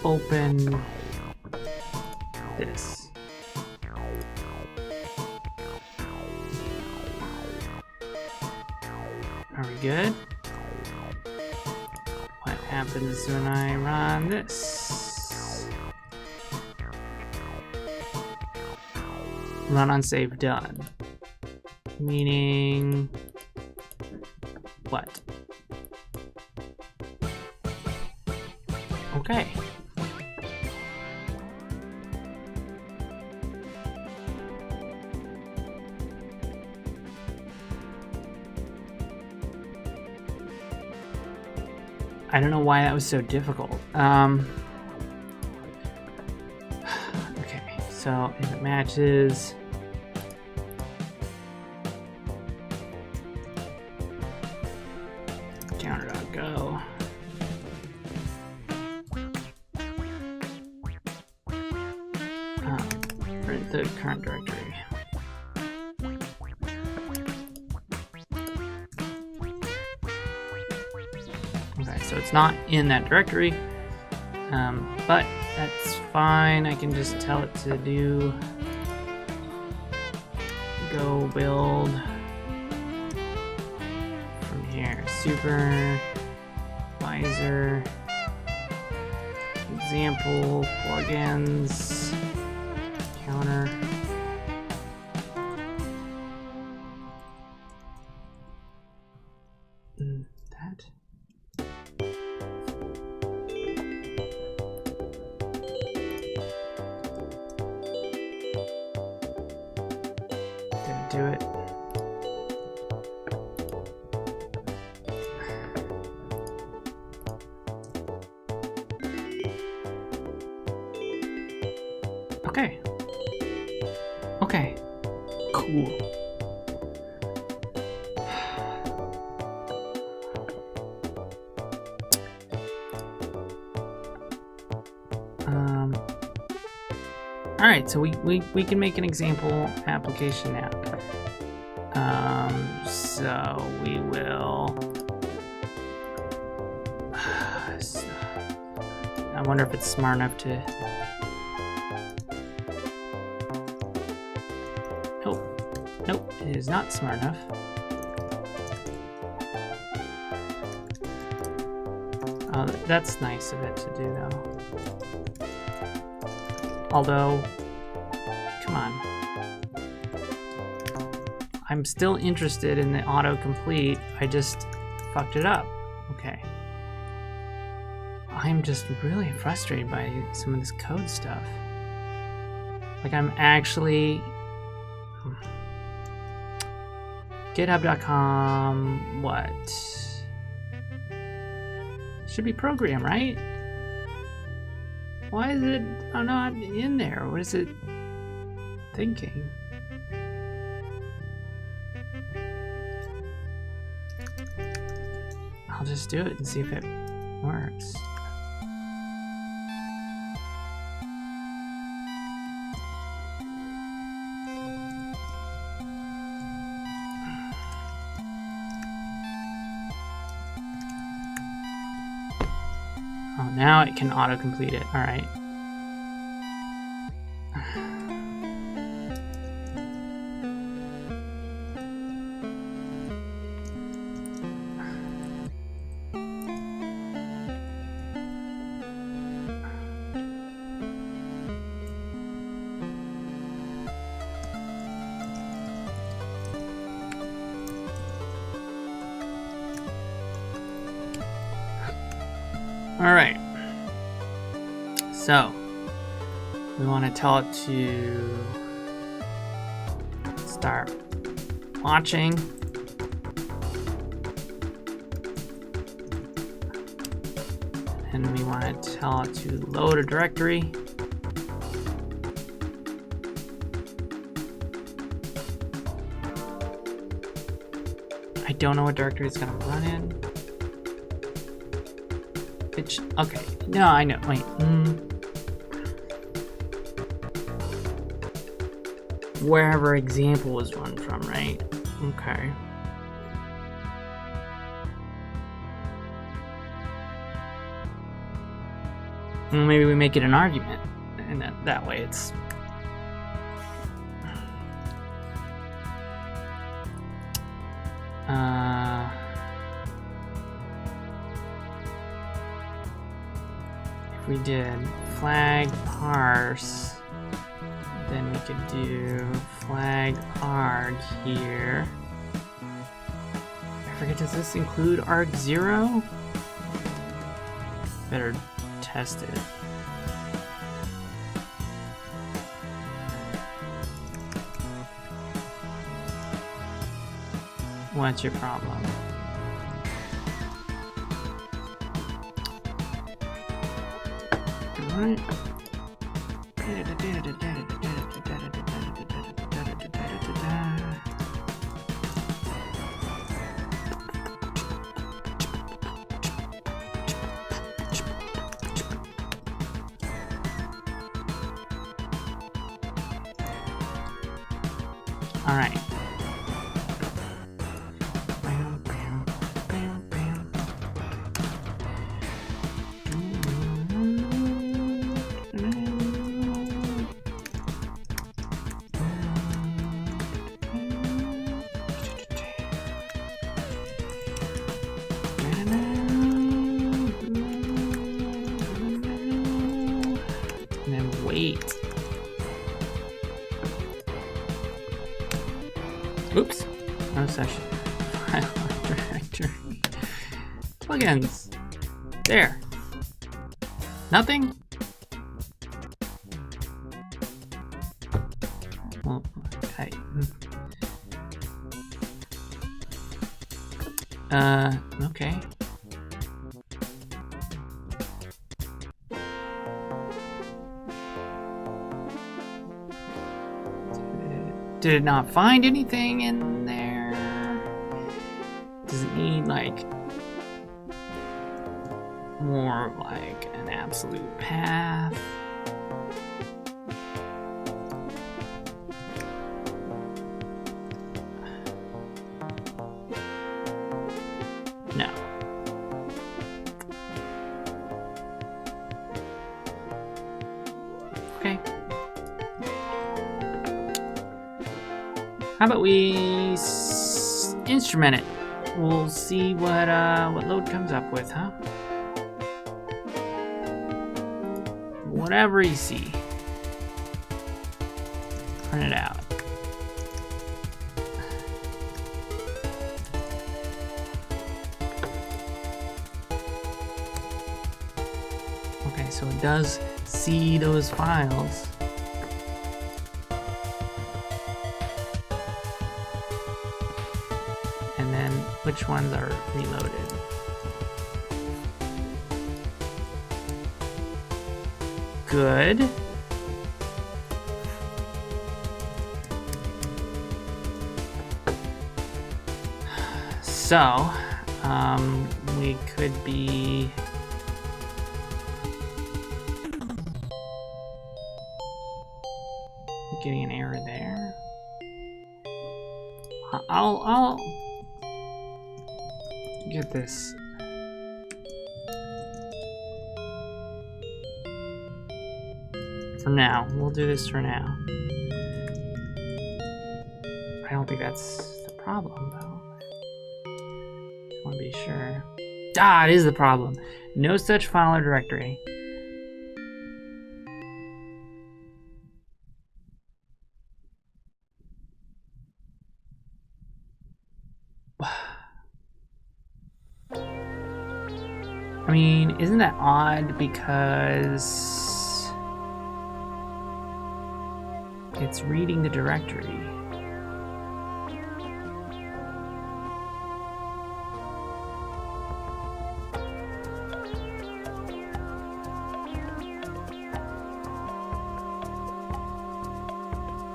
Speaker 1: Open this. Are we good? What happens when I run this? Run on save done. Meaning what? Okay. I don't know why that was so difficult. Okay, so if it matches, counter.go. Print the current directory. Okay, so it's not in that directory, but that's fine. I can just tell it to do go build from here. Supervisor, example, plugins, counter. That. Didn't do it. Okay. Okay. Cool. All right, so we can make an example application now. So we will. I wonder if it's smart enough to. Nope, it is not smart enough. Oh, that's nice of it to do, though. Although, come on. I'm still interested in the autocomplete. I just fucked it up. Okay. I'm just really frustrated by some of this code stuff. Like, I'm actually... GitHub.com, what? Should be program, right? Why is it not in there? What is it thinking? I'll just do it and see if it works. Oh, now it can autocomplete it. All right. All right, so we want to tell it to start watching. And we want to tell it to load a directory. I don't know what directory it's going to run in. Okay, no, I know. Wait. wherever example was run from, right? Okay. Well, maybe we make it an argument, and that way it's... if we did flag parse, then we could do flag arg here. I forget, does this include arg0? Better test it. What's your problem? All right. All right. And then wait. Oops. No session. File directory. Plugins. There. Nothing? Well, okay. Okay. Did it not find anything in there? Does it need like more like an absolute path? No. Okay. How about we instrument it? We'll see what load comes up with, huh? Whatever you see, print it out. Okay, so it does see those files. And then which ones are reloaded? Good. So, we could be getting an error there. I'll get this. For now, we'll do this for now. I don't think that's the problem, though. Just want to be sure. Ah, it is the problem. No such file or directory. I mean, isn't that odd? Because it's reading the directory.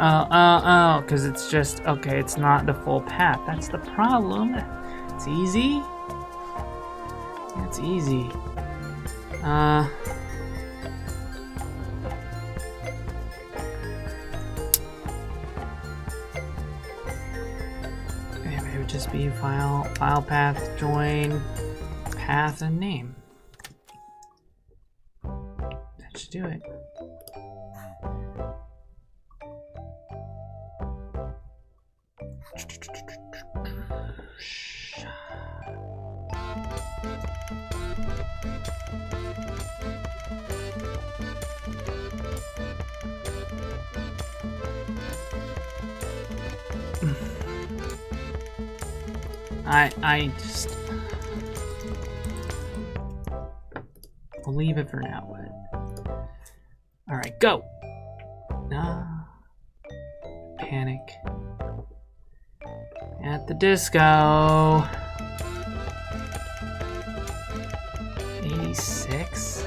Speaker 1: Oh, because it's just, okay, it's not the full path. That's the problem. It's easy. It's easy. just be file path join path and name. That should do it. I just... We'll leave it for now, but... Alright, go! Panic. At the disco! 86?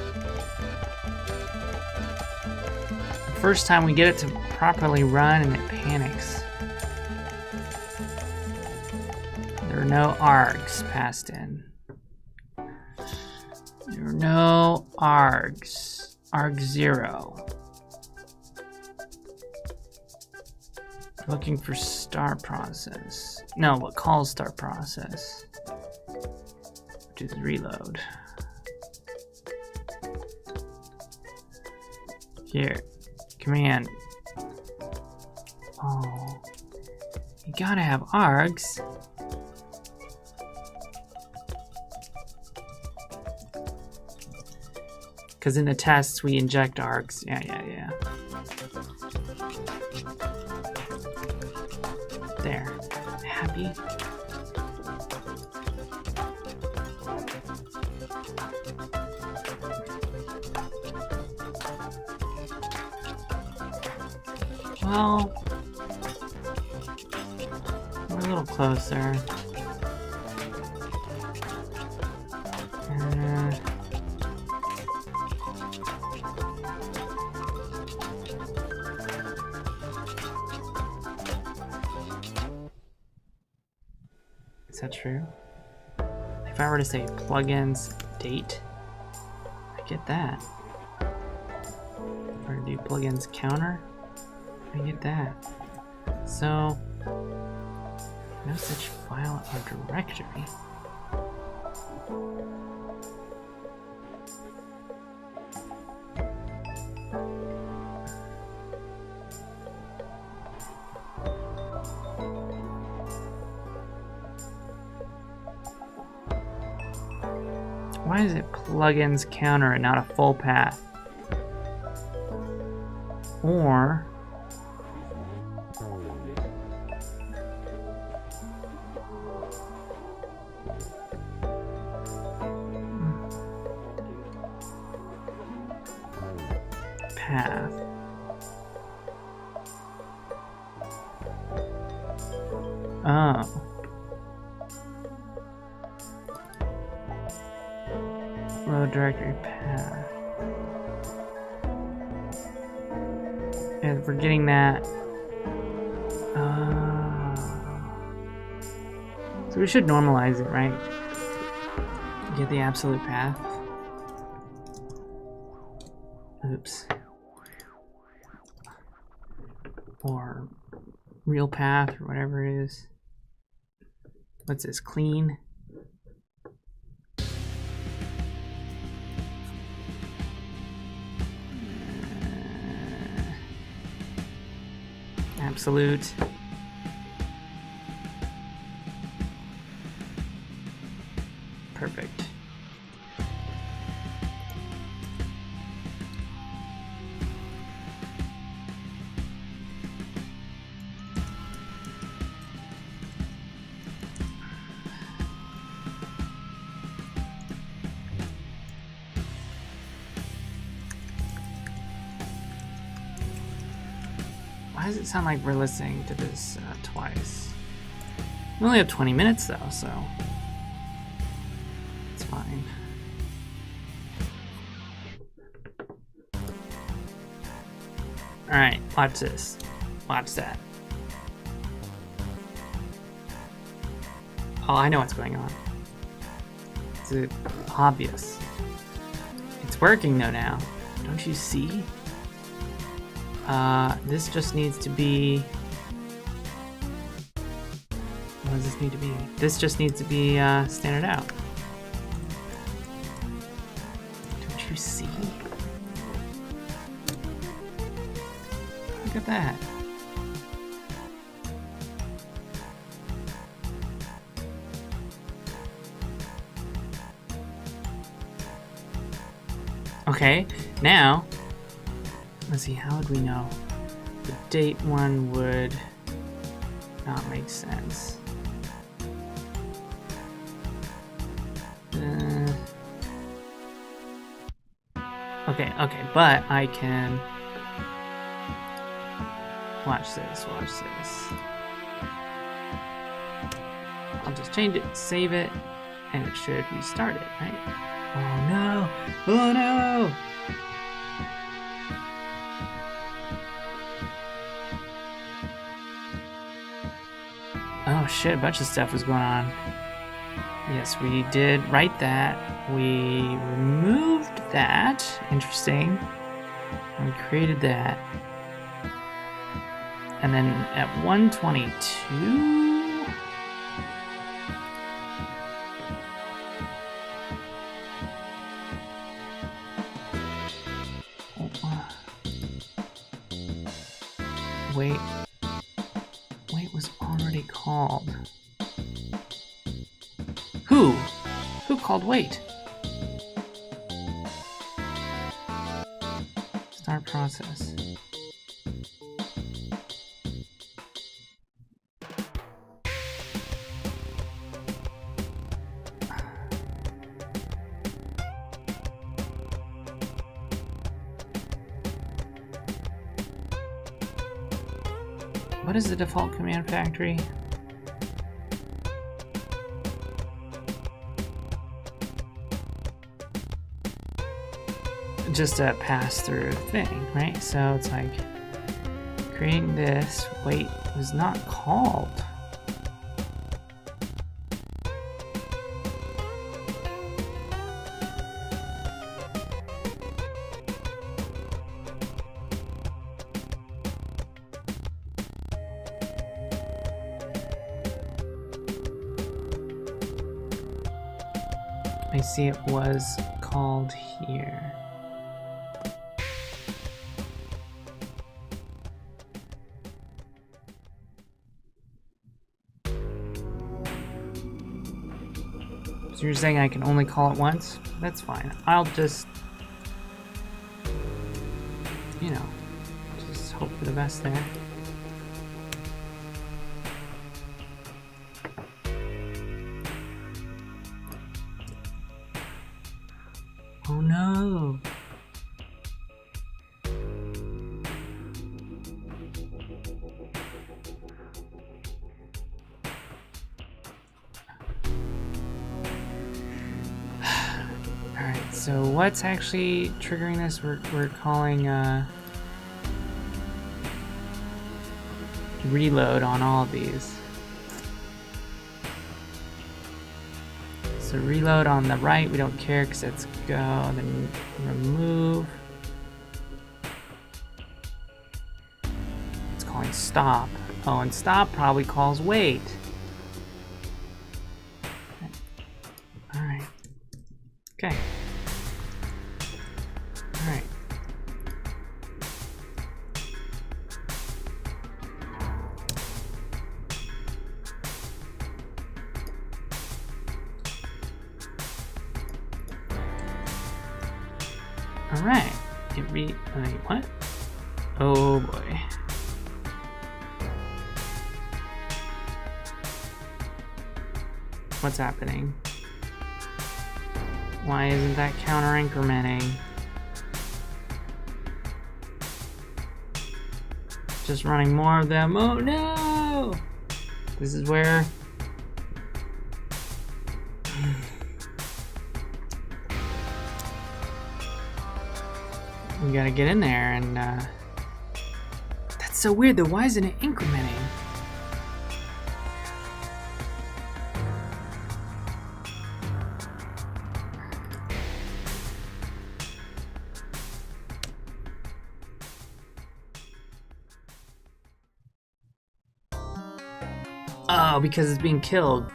Speaker 1: First time we get it to properly run and it panics. There are no args passed in. There are no args. Arg 0. Looking for start process. No, what calls start process. Which is reload. Here. Command. Oh. You gotta have args. Because in the tests we inject args. Yeah. There. Happy. Well, we're a little closer. Is that true? If I were to say plugins date, I get that. If I were to do plugins counter, I get that. So, no such file or directory. Why is it plugins counter and not a full path? Or path. Oh. Load directory path. And we're getting that. So we should normalize it, right? Get the absolute path. Oops. Or real path or whatever it is. What's this? Clean. Absolute. Perfect. Why does it sound like we're listening to this twice? We only have 20 minutes though, so it's fine. Alright, watch this. Watch that. Oh, I know what's going on. It's obvious. It's working though now. Don't you see? This just needs to be... What does this need to be. This just needs to be standard out. Don't you see? Look at that. Okay, now let's see. How would we know? The date one would not make sense. Okay, but I can watch this. I'll just change it, save it, and it should restart it, right? Oh no! Oh no! Oh shit, a bunch of stuff was going on. Yes, we did write that. We removed that. Interesting. And we created that. And then at 122... Wait was already called. Who called wait? Start process. What is the default command factory? Just a pass-through thing, right? So it's like creating this. Wait was not called. I see it was called here. So you're saying I can only call it once? That's fine. I'll just, you know, just hope for the best there. Oh no! Alright, so what's actually triggering this? We're calling reload on all of these. So reload on the right, we don't care because it's go, then remove. It's calling stop. Oh, and stop probably calls wait. Alright. Okay. Alright. Alright. Wait, what? Oh boy. What's happening? Why isn't that counter incrementing? Just running more of them. Oh no! This is where we gotta get in there and that's so weird though. Why isn't it incrementing? Oh, because it's being killed.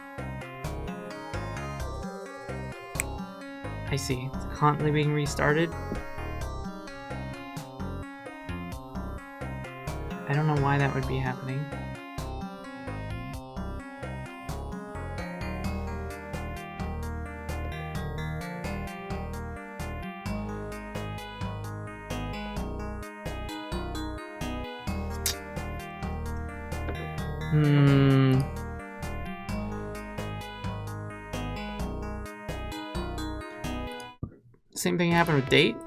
Speaker 1: I see. It's constantly being restarted. I don't know why that would be happening. Same thing happened with date.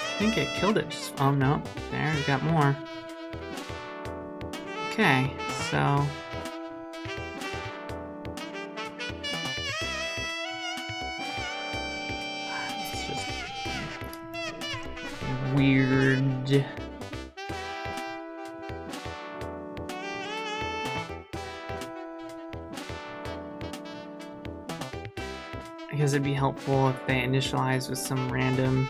Speaker 1: I think it killed it. Oh no, there, we got more. Okay, so it's just weird. I guess it'd be helpful if they initialize with some random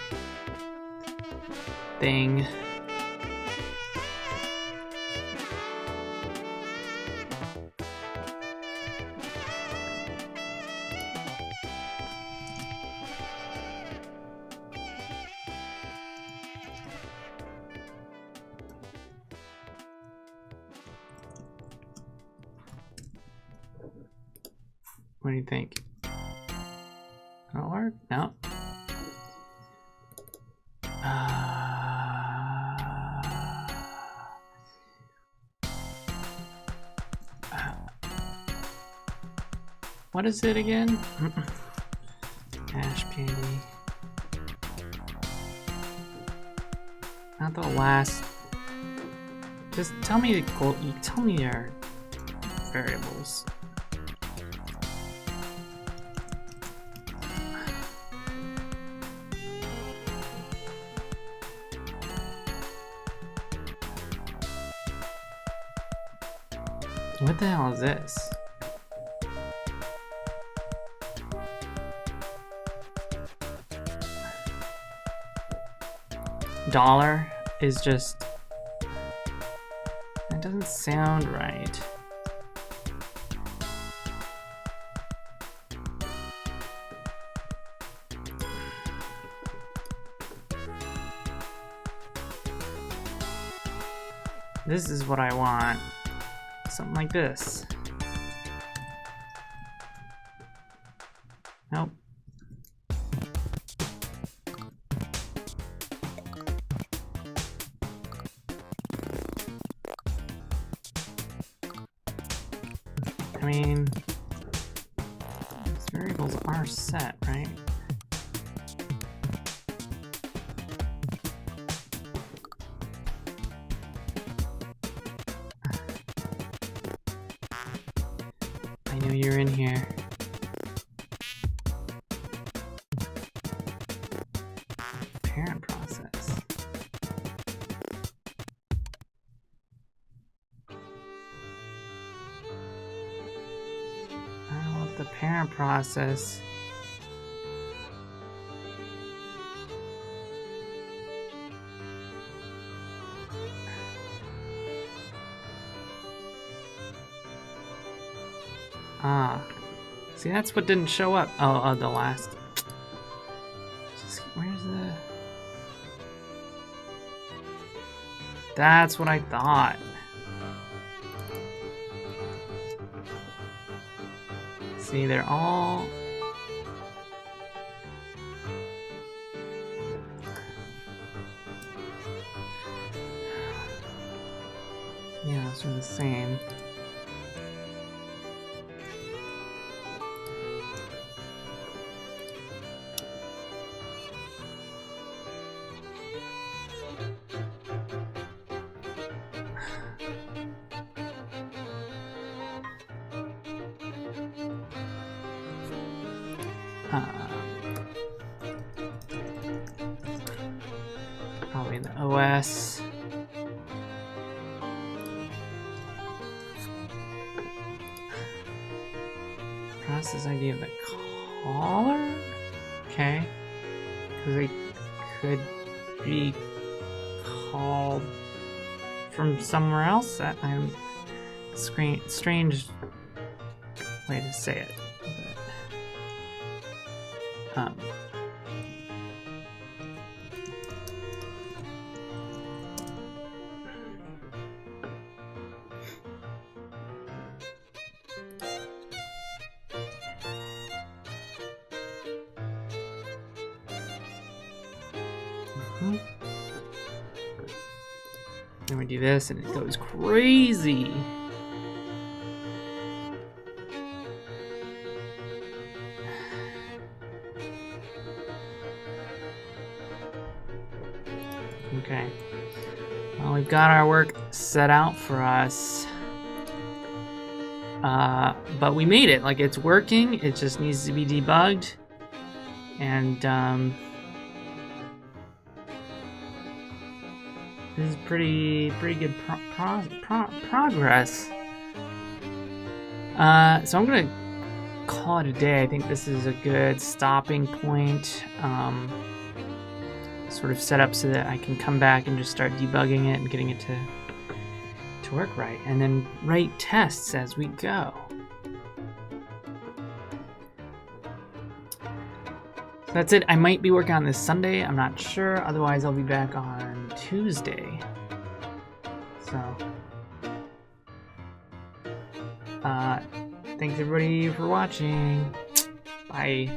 Speaker 1: thing. What do you think? That'll work? No. What is it again? Dash PID. Not the last. Just tell me the goal. You tell me your variables. What the hell is this? Dollar is just, that doesn't sound right. This is what I want. Something like this. Nope. I mean, these variables are set, right? I knew you were in here. Parent process. I want the parent process. Ah, see, that's what didn't show up. Oh, the last. Where's the? That's what I thought. See, they're all. Yeah, those are the same. Probably the OS. Process ID of the caller? Okay. Because they could be called from somewhere else. I'm strange way to say it. But, Then we do this and it goes crazy. Okay. Well, we've got our work set out for us. But we made it. Like, it's working. It just needs to be debugged. And this is pretty good progress. So I'm gonna call it a day. I think this is a good stopping point. Sort of set up so that I can come back and just start debugging it and getting it to work right, and then write tests as we go. So that's it. I might be working on this Sunday. I'm not sure. Otherwise, I'll be back on Tuesday. So, thanks everybody for watching. Bye.